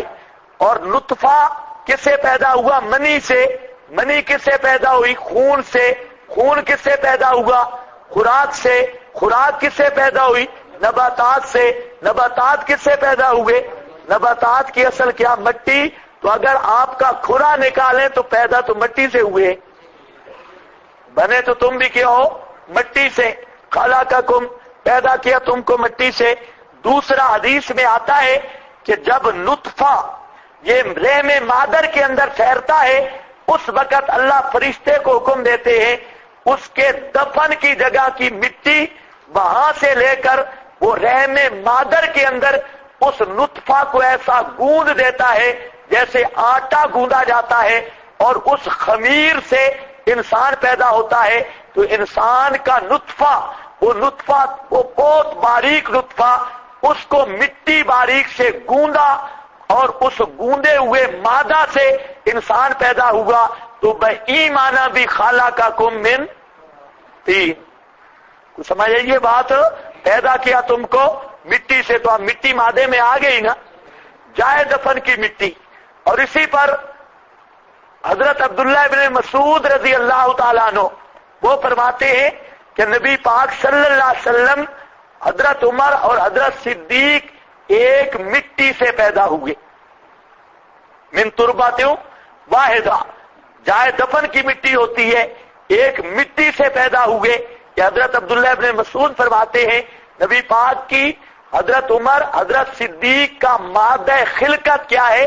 اور نطفہ کس سے پیدا ہوا؟ منی سے. منی کس سے پیدا ہوئی؟ خون سے. خون کس سے پیدا ہوا؟ خوراک سے. خوراک کس سے پیدا ہوئی؟ نباتات سے. نباتات کس سے پیدا ہوئے؟ نباتات کی اصل کیا؟ مٹی. تو اگر آپ کا کھرا نکالیں تو پیدا تو مٹی سے ہوئے، بنے تو تم بھی کیا ہو؟ مٹی سے. خلقکم، پیدا کیا تم کو مٹی سے. دوسرا حدیث میں آتا ہے کہ جب نطفہ یہ رحم مادر کے اندر ٹھہرتا ہے، اس وقت اللہ فرشتے کو حکم دیتے ہیں اس کے دفن کی جگہ کی مٹی وہاں سے لے کر وہ رحم مادر کے اندر اس نطفہ کو ایسا گوندھ دیتا ہے جیسے آٹا گوندا جاتا ہے، اور اس خمیر سے انسان پیدا ہوتا ہے. تو انسان کا نطفہ، وہ نطفہ، وہ بہت باریک نطفہ، اس کو مٹی باریک سے گوندا، اور اس گوندے ہوئے مادہ سے انسان پیدا ہوا. تو بإیمانہ بھی خلقکم من طین. کچھ سمجھ آئیے بات. پیدا کیا تم کو مٹی سے، تو اب مٹی مادے میں آ گئی نا، جائے دفن کی مٹی. اور اسی پر حضرت عبداللہ ابن مسعود رضی اللہ تعالیٰ عنہ وہ فرماتے ہیں کہ نبی پاک صلی اللہ علیہ وسلم، حضرت عمر اور حضرت صدیق ایک مٹی سے پیدا ہوئے. من تربۃ واحدہ، جائے دفن کی مٹی ہوتی ہے، ایک مٹی سے پیدا ہوئے. کہ حضرت عبداللہ ابن مسعود فرماتے ہیں نبی پاک کی حضرت عمر، حضرت صدیق کا مادہ خلقت کیا ہے؟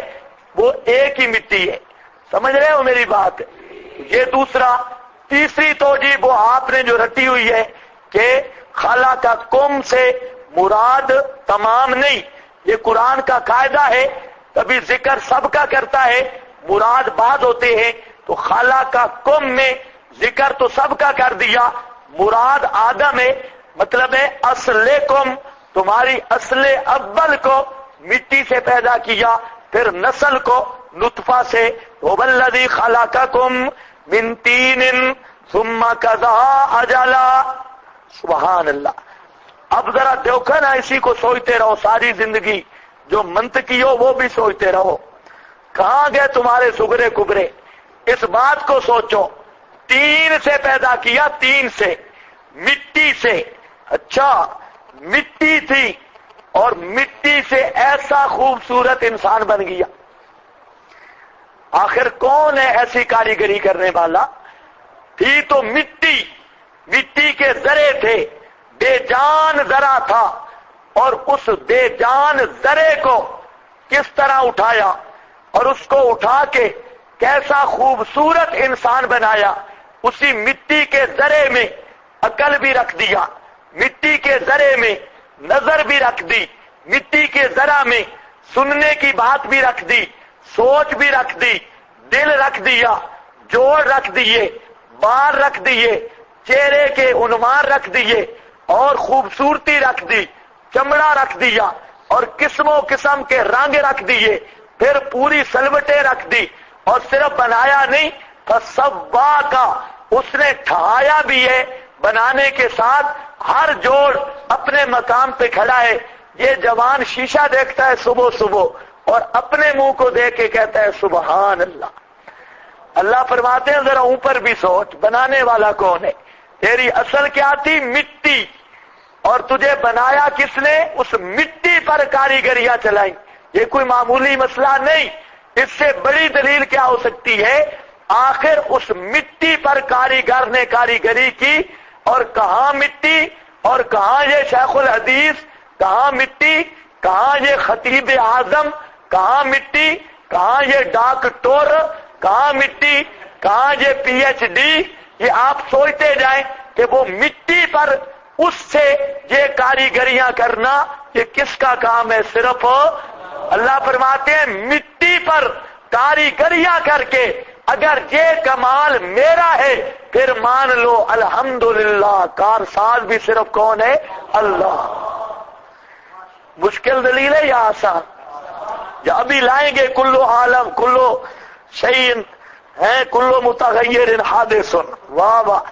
وہ ایک ہی مٹی ہے. سمجھ رہے ہو میری بات؟ یہ دوسرا. تیسری توجیہ وہ آپ نے جو رٹی ہوئی ہے کہ خلقکم سے مراد تمام نہیں. یہ قرآن کا قاعدہ ہے کبھی ذکر سب کا کرتا ہے، مراد بعد ہوتے ہیں، تو خلقکم میں ذکر تو سب کا کر دیا، مراد آدم ہے، مطلب ہے اصلکم، تمہاری اصل اول کو مٹی سے پیدا کیا، پھر نسل کو نطفہ سے، والذی خلقکم من طین ثم قضا اجلا، سبحان اللہ۔ اب ذرا دیکھو نا، اسی کو سوچتے رہو ساری زندگی، جو منطقی ہو وہ بھی سوچتے رہو، کہاں گئے تمہارے سگرے کبرے؟ اس بات کو سوچو، تین سے پیدا کیا، تین سے، مٹی سے، اچھا مٹی تھی اور مٹی سے ایسا خوبصورت انسان بن گیا۔ آخر کون ہے ایسی کاریگری کرنے والا؟ تھی تو مٹی، مٹی کے ذرے تھے، بے جان ذرا تھا، اور اس بے جان ذرے کو کس طرح اٹھایا اور اس کو اٹھا کے کیسا خوبصورت انسان بنایا۔ اسی مٹی کے ذرے میں عقل بھی رکھ دیا، مٹی کے ذرے میں نظر بھی رکھ دی، مٹی کے ذرا میں سننے کی بات بھی رکھ دی، سوچ بھی رکھ دی، دل رکھ دیا، جوڑ رکھ دیے، بال رکھ دیے، چہرے کے عنوان رکھ دیے، اور خوبصورتی رکھ دی، چمڑا رکھ دیا، اور قسم و قسم کے رنگ رکھ دیے، پھر پوری سلوٹیں رکھ دی، اور صرف بنایا نہیں، فسوا کا اس نے ٹھہرایا بھی ہے، بنانے کے ساتھ ہر جوڑ اپنے مقام پہ کھڑا ہے۔ یہ جوان شیشہ دیکھتا ہے صبح صبح اور اپنے منہ کو دیکھ کے کہتا ہے سبحان اللہ۔ اللہ فرماتے ہیں ذرا اوپر بھی سوچ، بنانے والا کون ہے؟ تیری اصل کیا تھی؟ مٹی، اور تجھے بنایا کس نے؟ اس مٹی پر کاریگریاں چلائی۔ یہ کوئی معمولی مسئلہ نہیں، اس سے بڑی دلیل کیا ہو سکتی ہے؟ آخر اس مٹی پر کاریگر نے کاریگری کی، اور کہاں مٹی اور کہاں یہ شیخ الحدیث، کہاں مٹی، کہاں یہ خطیب اعظم، کہاں مٹی، کہاں یہ ڈاکٹر، کہاں مٹی، کہاں یہ پی ایچ ڈی۔ یہ آپ سوچتے جائیں کہ وہ مٹی پر اس سے یہ کاریگریاں کرنا یہ کس کا کام ہے؟ صرف اللہ فرماتے ہیں مٹی پر کاریگریاں کر کے اگر یہ کمال میرا ہے پھر مان لو الحمدللہ، کارساز بھی صرف کون ہے؟ اللہ۔ مشکل دلیل ہے یا آسان؟ یا ابھی لائیں گے کلو عالم کلو شیء ہے کلو متغیر حادث، واہ واہ۔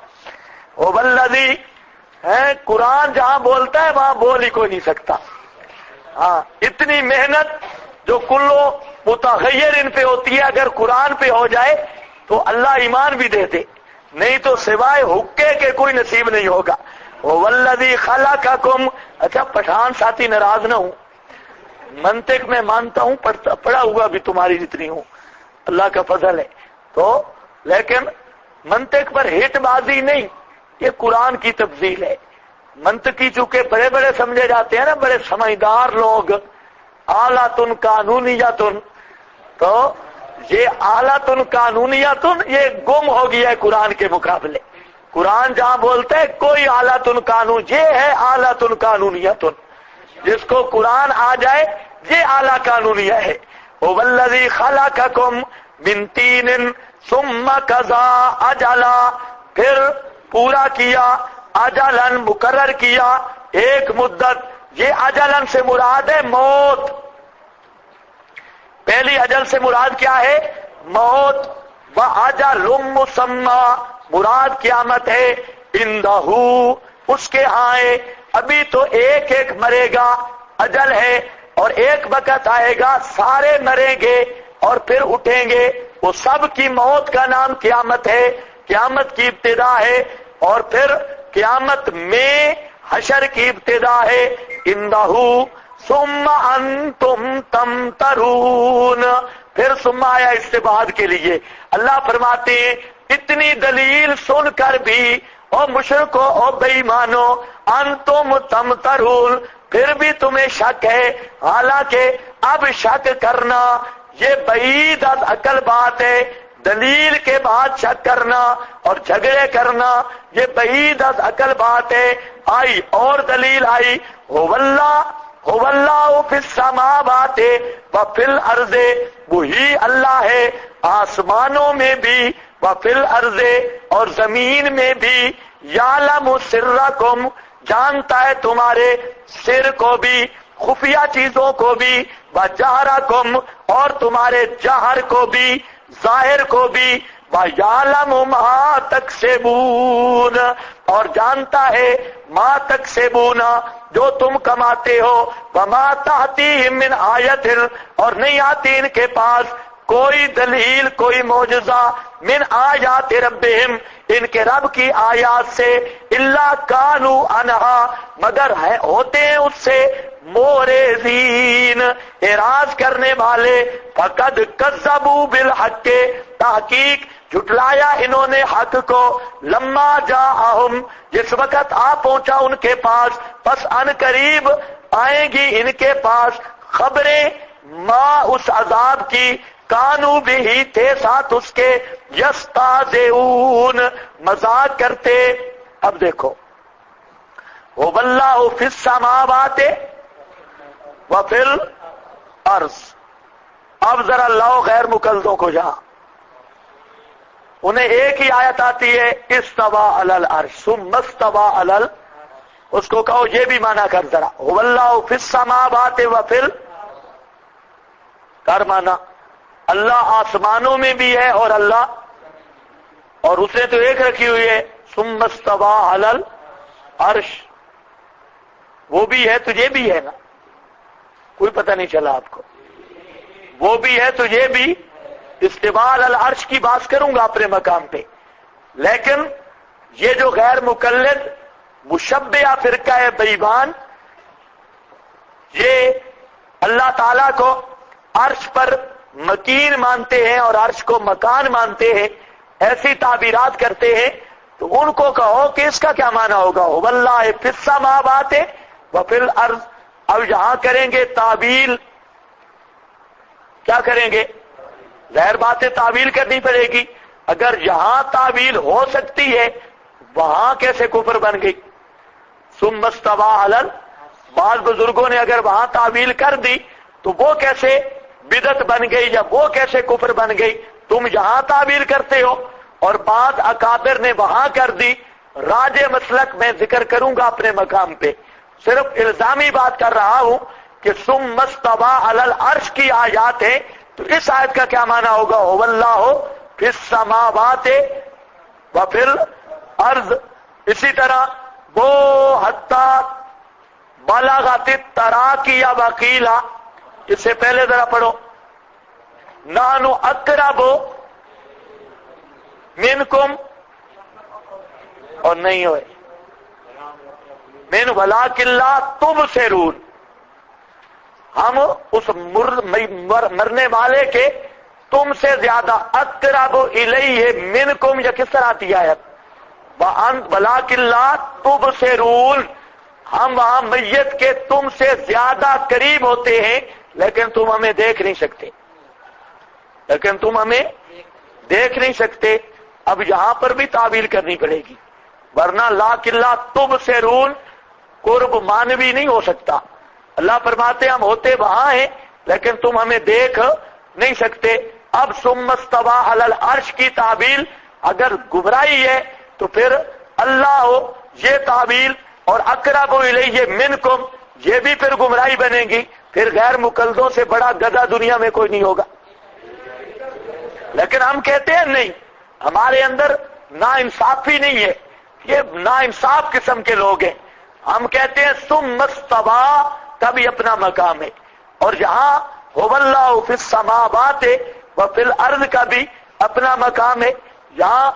والذی ہے قرآن جہاں بولتا ہے وہاں بول ہی کوئی نہیں سکتا۔ ہاں، اتنی محنت جو کلو متغیر ان پہ ہوتی ہے اگر قرآن پہ ہو جائے تو اللہ ایمان بھی دے دے، نہیں تو سوائے حکے کے کوئی نصیب نہیں ہوگا۔ والذی خلقکم، اچھا پٹھان ساتھی ناراض نہ ہوں، منطق میں مانتا ہوں، پڑھا ہوا بھی تمہاری جتنی ہوں، اللہ کا فضل ہے تو، لیکن منطق پر ہٹ بازی نہیں، یہ قرآن کی تفضیل ہے۔ منطقی چونکہ بڑے بڑے سمجھے جاتے ہیں نا، بڑے سمجھدار لوگ، آلاتن قانونیتن، تو یہ آلاتن قانونیتن یہ گم ہو گیا ہے قرآن کے مقابلے۔ قرآن جہاں بولتا ہے کوئی آلاتن قانون، یہ ہے آلاتن قانونیتن، جس کو قرآن آ جائے یہ اعلیٰ قانونیہ ہے۔ والذی خلقکم من طین ثم قضا اجلا، پھر پورا کیا، اجلن مقرر کیا ایک مدت۔ یہ اجلن سے مراد ہے موت، پہلی اجل سے مراد کیا ہے؟ موت۔ وَأَجَلٌ مُّسَمًّى، مراد قیامت ہے، عِندَهُ، اس کے آئے۔ ابھی تو ایک ایک مرے گا، اجل ہے، اور ایک وقت آئے گا سارے مریں گے اور پھر اٹھیں گے، وہ سب کی موت کا نام قیامت ہے، قیامت کی ابتدا ہے، اور پھر قیامت میں حشر کی ابتدا ہے۔ عِندَهُ ثم انتم تمترون، پھر ثم آیا استبعاد کے لیے۔ اللہ فرماتے ہیں اتنی دلیل سن کر بھی او مشرکو او بے ایمانو انتم تمترون، پھر بھی تمہیں شک ہے، حالانکہ اب شک کرنا یہ بعید از عقل بات ہے، دلیل کے بعد شک کرنا اور جھگڑے کرنا یہ بعید از عقل بات ہے۔ آئی اور دلیل آئی، هو اللہ هو اللہ فی السماوات و فی الارض، وہی اللہ ہے آسمانوں میں بھی، و فی الارض اور زمین میں بھی، یعلم سرکم جانتا ہے تمہارے سر کو بھی، خفیہ چیزوں کو بھی، و جہرکم اور تمہارے جہر کو بھی، ظاہر کو بھی، وَيَعْلَمُ مَا تَكْسِبُونَ اور جانتا ہے ما تکسبون جو تم کماتے ہو، وَمَا تَأْتِيهِم مِّنْ آیَةٍ اور نہیں آتی ان کے پاس کوئی دلیل کوئی معجزہ، من آیات ربہم ان کے رب کی آیات سے، الا کانوا عنہا مگر ہوتے ہیں اس سے مورزین اعراض کرنے والے، فقد کذبوا بالحق تحقیق جھٹلایا انہوں نے حق کو، لما جاءہم جس وقت آ پہنچا ان کے پاس، پس ان قریب آئیں گی ان کے پاس خبریں ما اس عذاب کی، کانو بھی تھے ساتھ اس کے، یستہزئون مذاق کرتے۔ اب دیکھو هو اللہ فی السماوات و فی الارض، اب ذرا لاؤ غیر مقلدوں کو جہاں انہیں ایک ہی آیت آتی ہے استوى علی العرش ثم استوى علی اس کو کہو یہ بھی مانا کر ذرا، هو اللہ فی السماوات و فی کر مانا اللہ آسمانوں میں بھی ہے اور اللہ اور اس نے تو ایک رکھی ہوئی ہے ثم استوى علی العرش، وہ بھی ہے تجھے بھی ہے نا، کوئی پتہ نہیں چلا آپ کو، وہ بھی ہے تجھے بھی، استواء علی العرش کی بات کروں گا اپنے مقام پہ، لیکن یہ جو غیر مقلد مشبہہ فرقہ ہے بیبان، یہ اللہ تعالیٰ کو عرش پر مکین مانتے ہیں اور عرش کو مکان مانتے ہیں، ایسی تعبیرات کرتے ہیں، تو ان کو کہو کہ اس کا کیا معنی ہوگا، هو اللہ فی السماوات و فی الارض۔ اب یہاں کریں گے تعبیل، کیا کریں گے، ظاہر بات ہے تعبیل کرنی پڑے گی، اگر یہاں تعبیل ہو سکتی ہے وہاں کیسے کفر بن گئی، ثم استوى علی العرش، بعض بزرگوں نے اگر وہاں تعبیل کر دی تو وہ کیسے بدعت بن گئی یا وہ کیسے کفر بن گئی، تم یہاں تعبیل کرتے ہو اور بعض اکابر نے وہاں کر دی، راج مسلک میں ذکر کروں گا اپنے مقام پہ، صرف الزامی بات کر رہا ہوں کہ ثم استوى علی العرش کی آیات ہے، تو اس آیت کا کیا معنی ہوگا، هو اللہ فی السماوات و فی الارض۔ اسی طرح وہ حتی بلغت التراقی وقیلا، اس سے پہلے ذرا پڑھو، نحن اقرب منکم اور نہیں ہوئے من ولکن لا تبصرون، ہم اس مرنے والے کے تم سے زیادہ، اقرب الیہ منکم، یا کس طرح آتی ہے ولکن لا تبصرون، ہم وہاں میت کے تم سے زیادہ قریب ہوتے ہیں لیکن تم ہمیں دیکھ نہیں سکتے، لیکن تم ہمیں دیکھ نہیں سکتے۔ اب یہاں پر بھی تعبیر کرنی پڑے گی، ورنہ لاکن لا تبصرون قرب مانوی نہیں ہو سکتا۔ اللہ فرماتے ہم ہوتے وہاں ہیں لیکن تم ہمیں دیکھ نہیں سکتے۔ اب ثم استوى علی العرش کی تعبیر اگر گمراہی ہے تو پھر اللہ ہو یہ تعبیر، اور اقرب الیہ منکم یہ بھی پھر گمراہی بنے گی، پھر غیر مقلدوں سے بڑا گدھا دنیا میں کوئی نہیں ہوگا۔ لیکن ہم کہتے ہیں نہیں، ہمارے اندر نا انصافی نہیں ہے، یہ نا انصاف قسم کے لوگ ہیں، ہم کہتے ہیں ثم استوى کا بھی اپنا مقام ہے، اور یہاں هو اللہ فی السماوات و فی الارض کا بھی اپنا مقام ہے۔ یہاں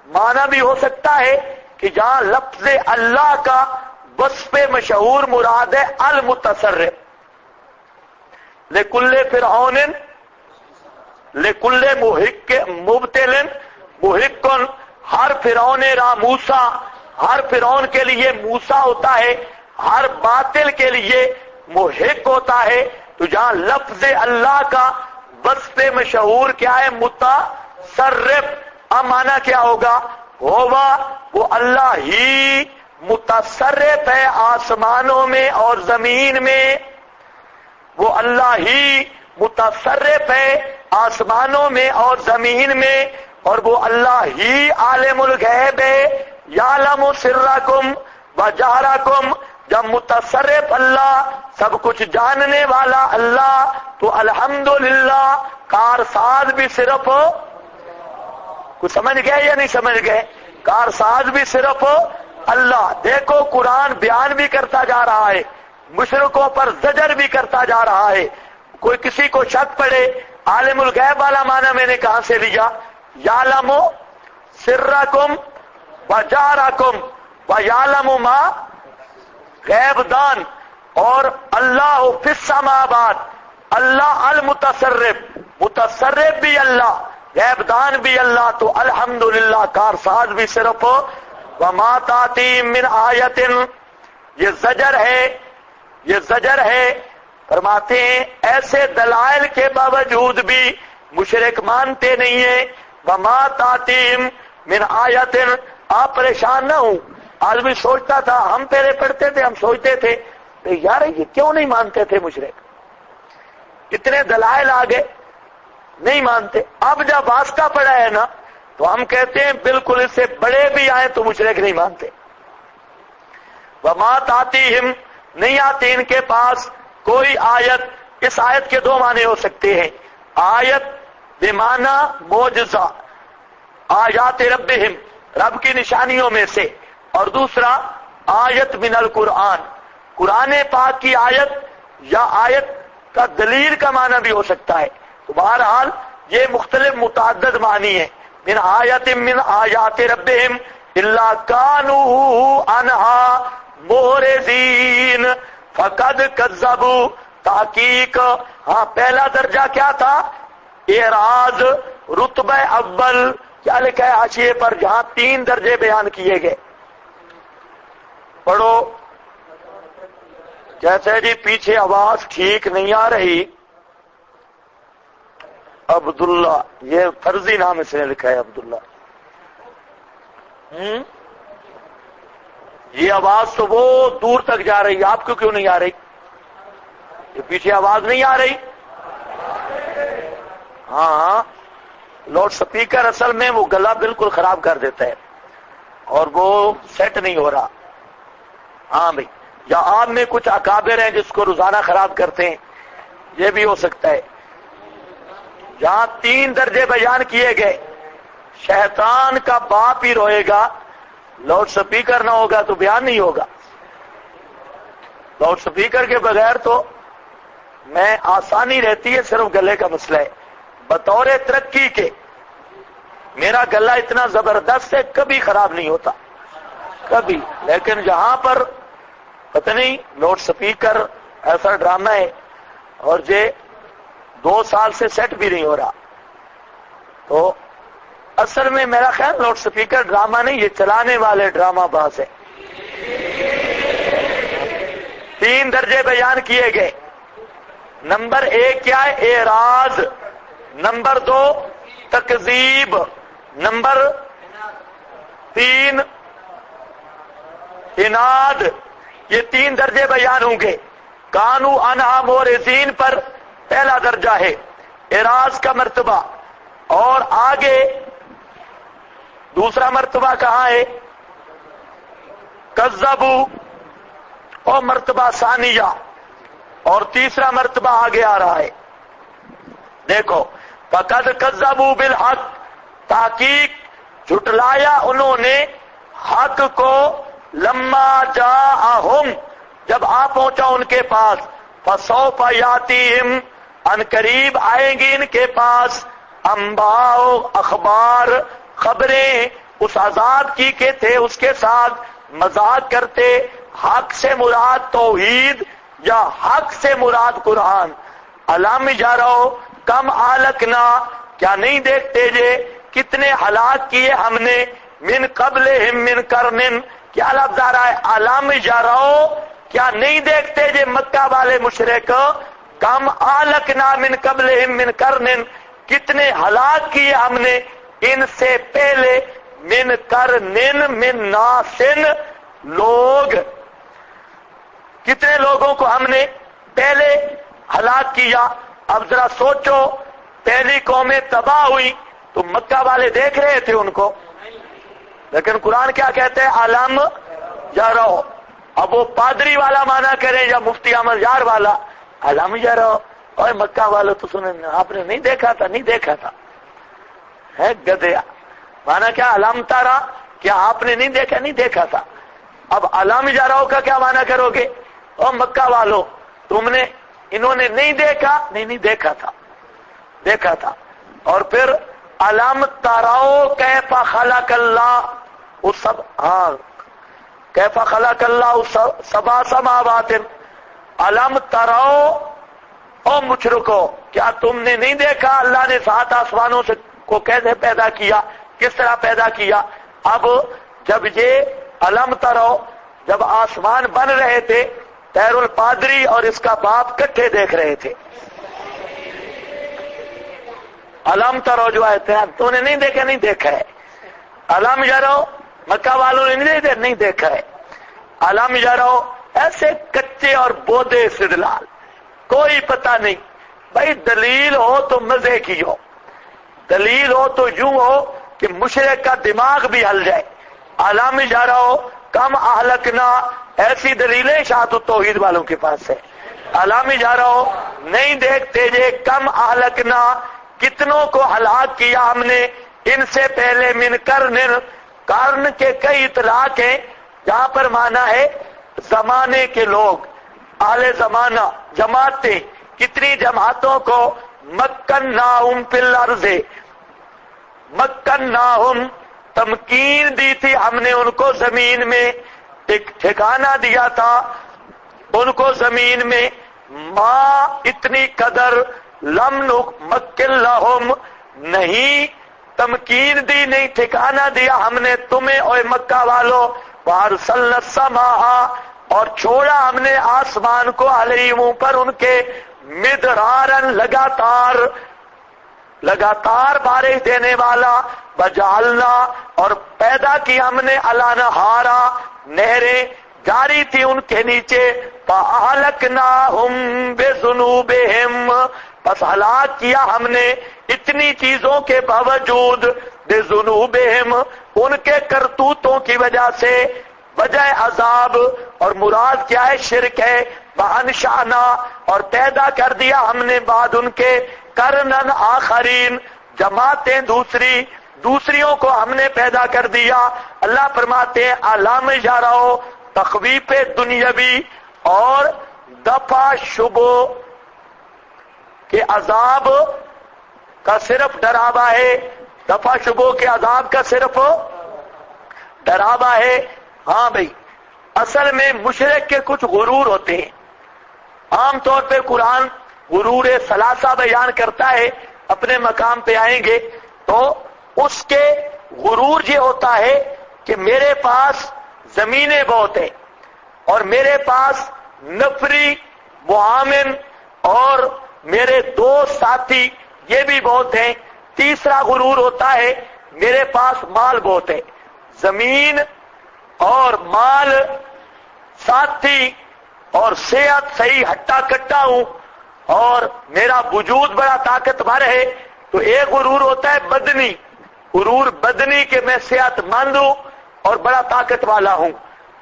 معنی بھی ہو سکتا ہے کہ جہاں لفظ اللہ کا وصف مشہور مراد ہے المتصرف، لکل فرعون لکل محق مبتل محق، ہر فرعون را موسیٰ، ہر فرعون کے لیے موسیٰ ہوتا ہے، ہر باطل کے لیے محق ہوتا ہے۔ تو جہاں لفظ اللہ کا وصف مشہور کیا ہے متصرف، اب معنی کیا ہوگا، ہوا وہ اللہ ہی متصرف ہے آسمانوں میں اور زمین میں، وہ اللہ ہی متصرف ہے آسمانوں میں اور زمین میں، اور وہ اللہ ہی عالم الغیب ہے، یعلم سرکم و جہرکم۔ جب متصرف اللہ، سب کچھ جاننے والا اللہ، تو الحمدللہ کارساز بھی صرف، کچھ سمجھ گئے یا نہیں سمجھ گئے؟ کارساز بھی صرف اللہ۔ دیکھو قرآن بیان بھی کرتا جا رہا ہے، مشرکوں پر زجر بھی کرتا جا رہا ہے۔ کوئی کسی کو شک پڑے عالم الغیب والا معنی میں نے کہاں سے لیا؟ یعلم سرکم و جہرکم و یعلم ما، غیب دان، اور اللہ فی السماوات، اللہ المتصرف، متصرف بھی اللہ، غیب دان بھی اللہ، تو الحمدللہ کارساز بھی صرف وما تاتیم من آیت۔ یہ زجر ہے، یہ زجر ہے۔ فرماتے ہیں ایسے دلائل کے باوجود بھی مشرک مانتے نہیں ہیں۔ وما تاتیم من آیت، آپ پریشان نہ ہوں۔ آدمی سوچتا تھا، ہم پہلے پڑھتے تھے، ہم سوچتے تھے کہ یار یہ کیوں نہیں مانتے تھے مشرک، اتنے دلائل آگے نہیں مانتے۔ اب جب واسطہ پڑا ہے نا تو ہم کہتے ہیں بالکل اس سے بڑے بھی آئیں تو مشرک نہیں مانتے۔ وما تاتیہم، نہیں آتی ان کے پاس کوئی آیت۔ اس آیت کے دو معنی ہو سکتے ہیں، آیت بمعنی معجزہ، آیات ربہم، رب کی نشانیوں میں سے، اور دوسرا آیت من القرآن، قرآن پاک کی آیت، یا آیت کا دلیل کا معنی بھی ہو سکتا ہے۔ تو بہرحال یہ مختلف متعدد معنی ہیں۔ من آیت من آیات ربہم الا کانوا عنہا معرضین فقد کذبوا، تحقیق ہاں پہلا درجہ کیا تھا؟ اعراض، رتبہ اول کیا لکھا ہے حاشیے پر، جہاں 3 درجے بیان کیے گئے۔ پڑھو جیسے جی پیچھے آواز ٹھیک نہیں آ رہی۔ عبداللہ، یہ فرضی نام اس نے لکھا ہے عبداللہ۔ یہ آواز تو وہ دور تک جا رہی ہے، آپ کو کیوں نہیں آ رہی؟ یہ پیچھے آواز نہیں آ رہی؟ ہاں، لاؤڈ سپیکر اصل میں وہ گلا بالکل خراب کر دیتا ہے اور وہ سیٹ نہیں ہو رہا۔ ہاں بھائی، یا آپ میں کچھ اکابر ہیں جس کو روزانہ خراب کرتے ہیں، یہ بھی ہو سکتا ہے۔ جہاں 3 درجے بیان کیے گئے، شیطان کا باپ ہی روئے گا، لاؤڈ سپیکر نہ ہوگا تو بیان نہیں ہوگا۔ لاؤڈ سپیکر کے بغیر تو میں آسانی رہتی ہے، صرف گلے کا مسئلہ ہے۔ بطور ترقی کے میرا گلا اتنا زبردست ہے، کبھی خراب نہیں ہوتا کبھی، لیکن جہاں پر پتہ نہیں لاؤڈ سپیکر ایسا ڈرامہ ہے اور یہ 2 سال سے سیٹ بھی نہیں ہو رہا، تو اصل میں میرا خیال لاؤڈ سپیکر ڈرامہ نہیں، یہ چلانے والے ڈرامہ باز ہے۔ 3 درجے بیان کیے گئے۔ نمبر 1 کیا ہے؟ اعراض، نمبر 2 تکذیب، نمبر 3 عناد۔ یہ 3 درجے بیان ہوں گے۔ کانو عنہا معرضین پر پہلا درجہ ہے، اعراض کا مرتبہ، اور آگے دوسرا مرتبہ کہاں ہے؟ کذبوا، اور مرتبہ ثانیہ، اور تیسرا مرتبہ آگے آ رہا ہے۔ دیکھو، فقد کذبوا بالحق، تحقیق جھٹلایا انہوں نے حق کو، لما جاءہم، جب آ پہنچا ان کے پاس، فسوف یاتیہم، ان قریب آئیں گی ان کے پاس، انباء، اخبار، خبریں اس عذاب کی کہ تھے اس کے ساتھ مذاق کرتے۔ حق سے مراد توحید یا حق سے مراد قرآن؟ علام جارو کم آلکنا، کیا نہیں دیکھتے یہ کتنے ہلاک کیے ہم نے، من قبلہم من قرن، کیا لفظ آ رہا ہے؟ علام جارو، کیا نہیں دیکھتے یہ مکہ والے مشرک، کم آلکنا من قبلہم من قرن، کتنے ہلاک کیے ہم نے ان سے پہلے، من قرن من ناسن، لوگ، کتنے لوگوں کو ہم نے پہلے ہلاک کیا. اب ذرا سوچو پہلی قومیں تباہ ہوئی تو مکہ والے دیکھ رہے تھے ان کو، لیکن قرآن کیا کہتے ہیں؟ علم یرو. اب وہ پادری والا مانا کرے یا مفتی احمد یار والا، علم یرو اور مکہ والوں تو سنیں آپ نے نہیں دیکھا تھا، نہیں دیکھا تھا ہے گدیا. مانا کیا؟ علم تارا، کیا آپ نے نہیں دیکھا؟ نہیں دیکھا تھا. اب علم یرو کا کیا مانا کرو گے؟ او مکہ والوں تم نے، انہوں نے نہیں دیکھا؟ نہیں دیکھا تھا، دیکھا تھا. اور پھر علم تراؤ کیف خلق اللہ، اس سب ہاں کیف خلق اللہ سبع سماوات. علم تراؤ او مشرکو، کیا تم نے نہیں دیکھا اللہ نے 7 آسمانوں سے کو کیسے پیدا کیا، کس طرح پیدا کیا؟ اب جب یہ علم تراؤ، جب آسمان بن رہے تھے طاہر الپادری اور اس کا باپ کٹھے دیکھ رہے تھے. علم ترو جو ہے تو نے نہیں دیکھا؟ نہیں دیکھا ہے. علم یرو مکہ والوں نے نہیں دیکھا ہے. علم یرو ایسے کچے اور بودے استدلال، کوئی پتہ نہیں. بھائی دلیل ہو تو مزے کی ہو، دلیل ہو تو یوں ہو کہ مشرک کا دماغ بھی ہل جائے. علم یرو کم اہلکنا، ایسی دلیلیں شاہد التوحید والوں کے پاس ہے. علم یرو نہیں دیکھتے یہ کم اہلکنا، کتنوں کو ہلاک کیا ہم نے ان سے پہلے، من قرن کے کئی اطلاق ہیں جہاں پر مانا ہے زمانے کے لوگ، اہل زمانہ، جماعتیں، کتنی جماعتوں کو مکناہم فی الارض، مکناہم تمکین دی تھی ہم نے ان کو زمین میں، ایک ٹھکانہ دیا تھا ان کو زمین میں. ماں اتنی قدر لم نمکن لہم، نہیں تمکین دی، نہیں ٹھکانہ دیا ہم نے تمہیں اوے مکہ والو. وارسلنا السماء، اور چھوڑا ہم نے آسمان کو علیہم پر ان کے، مدرارن لگاتار بارش دینے والا. وجعلنا، اور پیدا کی ہم نے الانہارا، نہریں جاری تھی ان کے نیچے. فاہلکناہم بذنوبہم، پس ہلاک کیا ہم نے اتنی چیزوں کے باوجود، بذنوبہم ان کے کرتوتوں کی وجہ سے، وجہ عذاب. اور مراد کیا ہے؟ شرک ہے. وانشانا، اور پیدا کر دیا ہم نے بعد ان کے، قرنن آخرین، جماعتیں دوسریوں کو ہم نے پیدا کر دیا. اللہ فرماتے ہیں علم یرو تخویف دنیاوی اور دفع شبو کے عذاب کا صرف ڈراوا ہے، دفع شبو کے عذاب کا صرف ڈراوا ہے. ہاں بھائی اصل میں مشرک کے کچھ غرور ہوتے ہیں. عام طور پہ قرآن غرور ثلاثہ بیان کرتا ہے، اپنے مقام پہ آئیں گے تو اس کے غرور یہ ہوتا ہے کہ میرے پاس زمینیں بہت ہیں اور میرے پاس نفری معاون اور میرے دوست ساتھی یہ بھی بہت ہیں. تیسرا غرور ہوتا ہے میرے پاس مال بہت ہے، زمین اور مال، ساتھی اور صحت صحیح ہٹا کٹا ہوں اور میرا وجود بڑا طاقتور ہے. تو ایک غرور ہوتا ہے بدنی، غرور بدنی کہ میں صحت مند ہوں اور بڑا طاقت والا ہوں.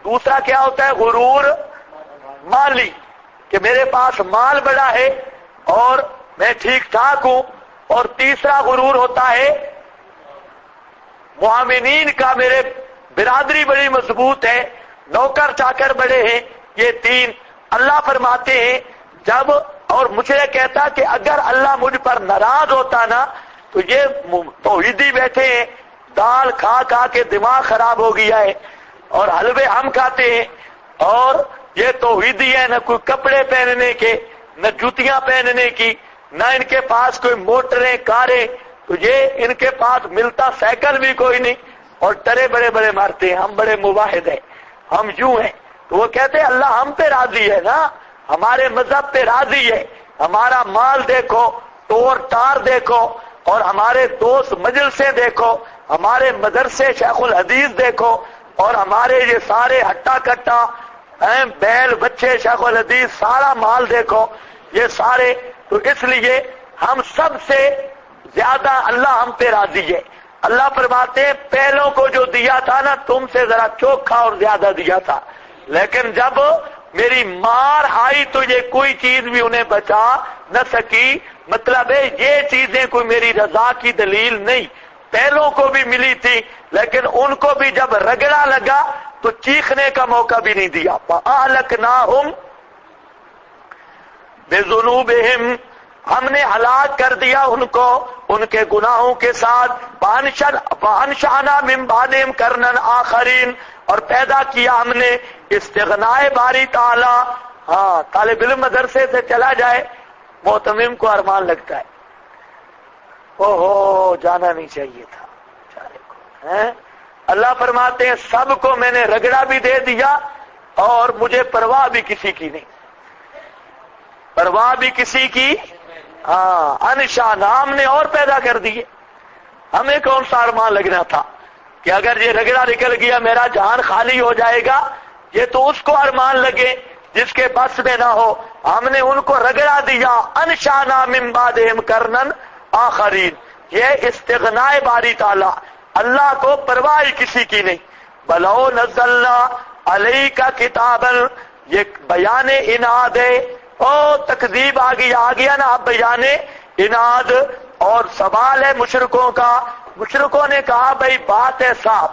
دوسرا کیا ہوتا ہے؟ غرور مالی کہ میرے پاس مال بڑا ہے اور میں ٹھیک ٹھاک ہوں. اور تیسرا غرور ہوتا ہے معاونین کا، میرے برادری بڑی مضبوط ہے، نوکر چاکر بڑے ہیں. یہ تین اللہ فرماتے ہیں جب، اور مجھے کہتا کہ اگر اللہ مجھ پر ناراض ہوتا نا تو یہ توحیدی بیٹھے ہیں دال کھا کھا کے دماغ خراب ہو گیا ہے اور حلوے ہم کھاتے ہیں، اور یہ توحیدی ہے نہ کوئی کپڑے پہننے کے نہ جوتیاں پہننے کی، نہ ان کے پاس کوئی موٹریں کاریں، تو یہ ان کے پاس ملتا سائیکل بھی کوئی نہیں اور ٹرے بڑے بڑے مارتے ہیں. ہم بڑے مواحد ہیں، ہم یوں ہیں. تو وہ کہتے ہیں اللہ ہم پہ راضی ہے نا، ہمارے مذہب پہ راضی ہے. ہمارا مال دیکھو، ٹور ٹار دیکھو، اور ہمارے دوست مجلسیں دیکھو، ہمارے مدرسے شیخ الحدیث دیکھو، اور ہمارے یہ سارے ہٹا کٹا بیل بچے شیخ الحدیث، سارا مال دیکھو. یہ سارے. تو اس لیے ہم سب سے زیادہ اللہ ہم پہ راضی ہے. اللہ فرماتے ہیں پہلوں کو جو دیا تھا نا تم سے ذرا چوکھا اور زیادہ دیا تھا، لیکن جب میری مار آئی تو یہ کوئی چیز بھی انہیں بچا نہ سکی. مطلب ہے یہ چیزیں کوئی میری رضا کی دلیل نہیں. پہلوں کو بھی ملی تھی لیکن ان کو بھی جب رگڑا لگا تو چیخنے کا موقع بھی نہیں دیا. فَأَهْلَكْنَاهُمْ بِذُنُوبِهِمْ، ہم نے ہلاک کر دیا ان کو ان کے گناہوں کے ساتھ. وَأَنشَأْنَا مِن بَعْدِهِمْ قَرْنًا آخَرِينَ، اور پیدا کیا ہم نے استغنائے باری تعالی. ہاں طالب علم مدرسے سے چلا جائے معتمم کو ارمان لگتا ہے اوہو جانا نہیں چاہیے تھا بیچارے کو. اللہ فرماتے ہیں سب کو میں نے رگڑا بھی دے دیا اور مجھے پرواہ بھی کسی کی نہیں، پرواہ بھی کسی کی. انشا نام نے اور پیدا کر دیے. ہمیں کون سا ارمان لگنا تھا کہ اگر یہ رگڑا نکل گیا میرا جان خالی ہو جائے گا، یہ تو اس کو ارمان لگے جس کے بس میں نہ ہو. ہم نے ان کو رگڑا دیا. انشانا من بعدہم قرنن آخرین، یہ استغنائے باری تعالی، اللہ کو پرواہ کسی کی نہیں. بلو نزلنا علیک کتابا، یہ بیان اناد ہے. او تکذیب آ گیا نا اب بیان اناد. اور سوال ہے مشرکوں کا. مشرکوں نے کہا بھئی بات ہے صاحب،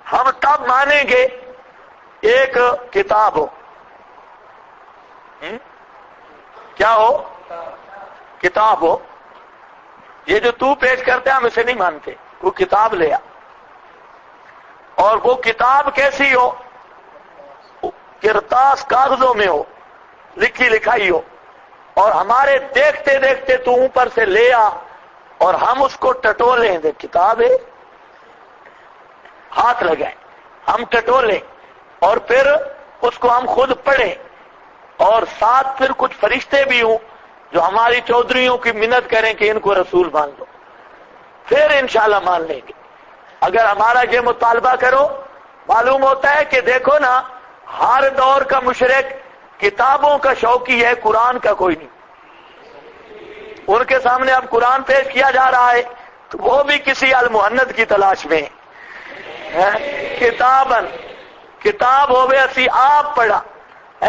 ہم تب مانیں گے ایک کتاب ہو. کیا ہو؟ کتاب ہو. یہ جو تو پیش کرتے ہم اسے نہیں مانتے. وہ کتاب لے آ، اور وہ کتاب کیسی ہو؟ کرتاس کاغذوں میں ہو، لکھی لکھائی ہو، اور ہمارے دیکھتے دیکھتے تو اوپر سے لے آ اور ہم اس کو ٹٹولیں. دے کتاب ہے، ہاتھ لگائیں، ہم ٹٹولیں اور پھر اس کو ہم خود پڑھیں، اور ساتھ پھر کچھ فرشتے بھی ہوں جو ہماری چودھریوں کی منت کریں کہ ان کو رسول مان لو، پھر انشاءاللہ مان لیں گے. اگر ہمارا یہ مطالبہ کرو، معلوم ہوتا ہے کہ دیکھو نا ہر دور کا مشرک کتابوں کا شوقی ہے، قرآن کا کوئی نہیں. ان کے سامنے اب قرآن پیش کیا جا رہا ہے تو وہ بھی کسی المحنت کی تلاش میں کتاب ہوئے اسی آپ پڑھا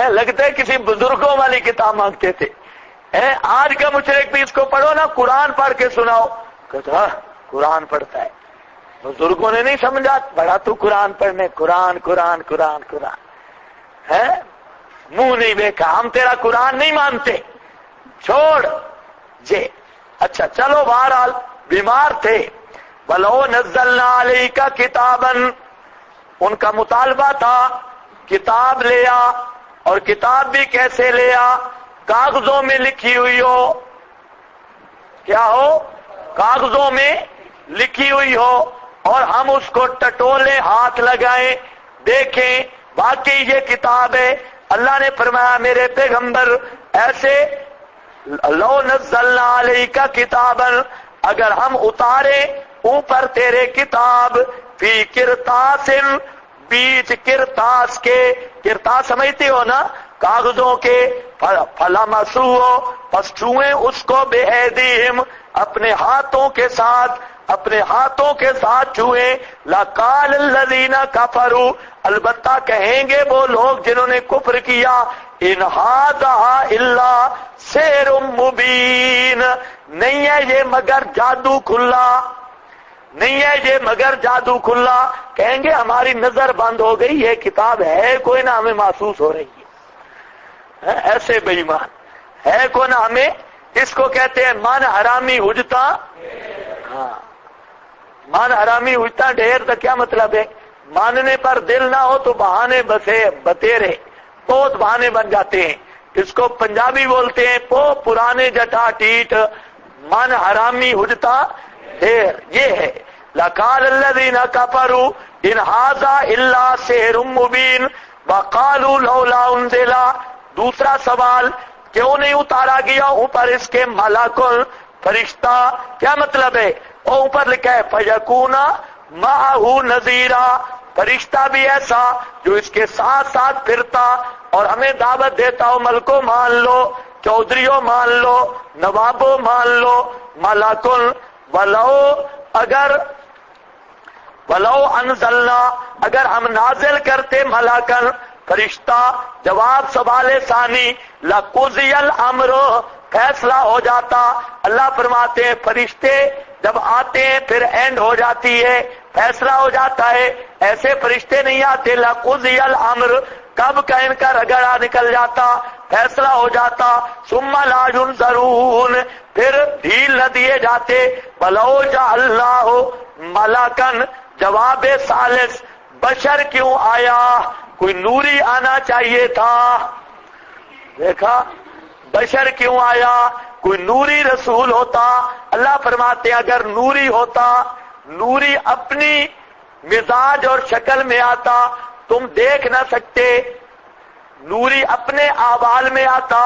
لگتے کسی بزرگوں والی کتاب مانگتے تھے. آج کا مشرک بھی اس کو پڑھو نا، قرآن پڑھ کے سناؤ، کہتا قرآن پڑھتا ہے. بزرگوں نے نہیں سمجھا، بڑا تو قرآن پڑھنے، قرآن قرآن قرآن قرآن ہے، منہ نہیں دیکھا، ہم تیرا قرآن نہیں مانتے، چھوڑ جے. اچھا چلو بہرحال بیمار تھے. وَلَوْ نَزَّلْنَا عَلَيْكَ كِتَابًا، ان کا مطالبہ تھا کتاب لے آ، اور کتاب بھی کیسے لے آ؟ کاغذوں میں لکھی ہوئی ہو. کیا ہو؟ کاغذوں میں لکھی ہوئی ہو، اور ہم اس کو ٹٹولے ہاتھ لگائیں دیکھیں واقعی یہ کتاب ہے. اللہ نے فرمایا میرے پیغمبر ایسے لو نزلنا علیک کتابا، اگر ہم اتارے اوپر تیرے کتاب فی کرتاس، بیچ کرتاس کے، کرتاس سمجھتے ہو نا کاغذوں کے، فلمسوہ، پس چھوئیں اس کو بایدیہم، اپنے ہاتھوں کے ساتھ، اپنے ہاتھوں کے ساتھ چھوئیں. لقال الذین کفروا، البتہ کہیں گے وہ لوگ جنہوں نے کفر کیا، ان ھذا الا سحر مبین، نہیں ہے یہ مگر جادو کھلا، نہیں ہے یہ مگر جادو کھلا. کہیں گے ہماری نظر بند ہو گئی، یہ کتاب ہے کوئی نہ ہمیں محسوس ہو رہی ہے. ایسے بے ایمان ہے کوئی نہ ہمیں. اس کو کہتے ہیں من حرامی حجتا. ہاں من حرامی حجتا ڈھیر. تو کیا مطلب ہے؟ ماننے پر دل نہ ہو تو بہانے بتیرے بہت بہانے بن جاتے ہیں. اس کو پنجابی بولتے ہیں پرانے جٹا ٹیٹ. من حرامی حجتا ڈھیر یہ ہے. لقال الذین کفروا ان ھذا الا سحر مبین وقالوا لولا انزل. دوسرا سوال، کیوں نہیں اتارا گیا اوپر اس کے ملک فرشتہ؟ کیا مطلب ہے؟ اور اوپر لکھا ہے فیکون معہ نذیرا، فرشتہ بھی ایسا جو اس کے ساتھ ساتھ پھرتا اور ہمیں دعوت دیتا ہو ملکو مان لو، چودھریوں مان لو، نوابوں مان لو، ملکن ولو انزلنا، اگر ہم نازل کرتے ملکن فرشتہ، جواب سوال ثانی، لقضی الامر، فیصلہ ہو جاتا۔ اللہ فرماتے ہیں فرشتے جب آتے ہیں پھر اینڈ ہو جاتی ہے، فیصلہ ہو جاتا ہے۔ ایسے فرشتے نہیں آتے، لقضی الامر، کب کا ان کا رگڑا نکل جاتا، فیصلہ ہو جاتا۔ ثم لا ينظرون، پھر ڈھیل نہ دیے جاتے۔ ولو جعلناہ ملکن، جواب ثالث، بشر کیوں آیا؟ کوئی نوری آنا چاہیے تھا، دیکھا بشر کیوں آیا؟ کوئی نوری رسول ہوتا۔ اللہ فرماتے ہیں اگر نوری ہوتا، نوری اپنی مزاج اور شکل میں آتا تم دیکھ نہ سکتے، نوری اپنے احوال میں آتا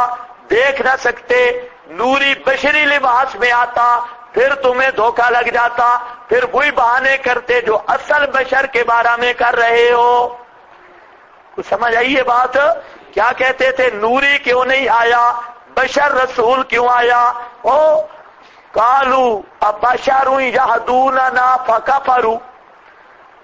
دیکھ نہ سکتے، نوری بشری لباس میں آتا پھر تمہیں دھوکہ لگ جاتا، پھر وہی بہانے کرتے جو اصل بشر کے بارے میں کر رہے ہو۔ کچھ سمجھ آئی یہ بات؟ کیا کہتے تھے؟ نوری کیوں نہیں آیا، بشر رسول کیوں آیا؟ او قالو ابشر یہدوننا فکفروا،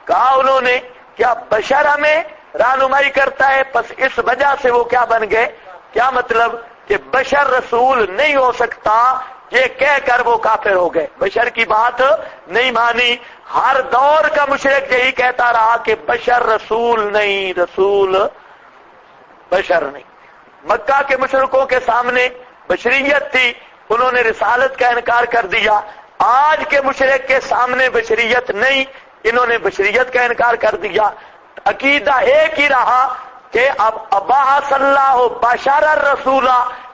کہا انہوں نے کیا بشر ہمیں رہنمائی کرتا ہے، پس اس وجہ سے وہ کیا بن گئے؟ کیا مطلب کہ بشر رسول نہیں ہو سکتا، یہ کہہ کر وہ کافر ہو گئے، بشر کی بات نہیں مانی۔ ہر دور کا مشرک یہی کہتا رہا کہ بشر رسول نہیں، رسول بشر نہیں۔ مکہ کے مشرکوں کے سامنے بشریت تھی، انہوں نے رسالت کا انکار کر دیا۔ آج کے مشرک کے سامنے بشریت نہیں، انہوں نے بشریت کا انکار کر دیا۔ عقیدہ ایک ہی رہا کہ اب ابعث اللہ بشر الرسول،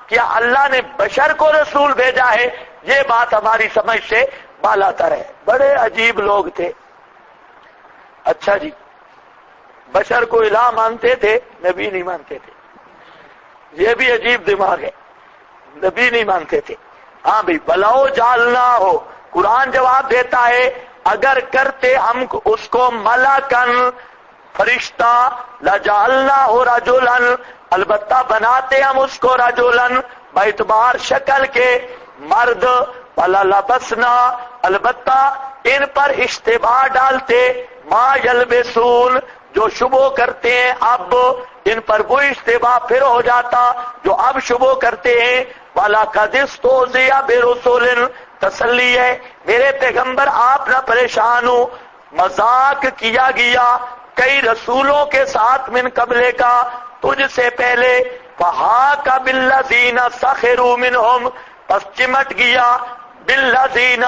کیا اللہ نے بشر کو رسول بھیجا ہے؟ یہ بات ہماری سمجھ سے بالا تر ہے۔ بڑے عجیب لوگ تھے۔ اچھا جی، بشر کو الہ مانتے تھے، نبی نہیں مانتے تھے، یہ بھی عجیب دماغ ہے، نبی نہیں مانتے تھے۔ ہاں بھائی، بلاؤ جالنا ہو، قرآن جواب دیتا ہے اگر کرتے ہم اس کو ملکن، فرشتہ، لجعلنا ہو رجلن، البتہ بناتے ہم اس کو رجلن، باعتبار شکل کے مرد، ولا لبسنا، البتہ ان پر اشتباہ ڈالتے، ما یلبسون، جو شبہ کرتے ہیں اب ان پر وہ اشتباہ پھر ہو جاتا جو اب شبہ کرتے ہیں۔ وَلَقَدِ اسْتُهْزِئَ بِرُسُلٍ، تسلی ہے میرے پیغمبر آپ نہ پریشان ہو، مذاق کیا گیا کئی رسولوں کے ساتھ من قبلے کا، تجھ سے پہلے، فَحَاقَ بِالَّذِينَ سَخِرُوا مِنْهُمْ، پس چمٹ گیا بالذین،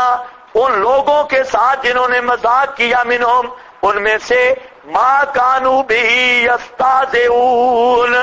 ان لوگوں کے ساتھ جنہوں نے مذاق کیا، منہم، ان میں سے، ما کانوا بہ یستہزئون،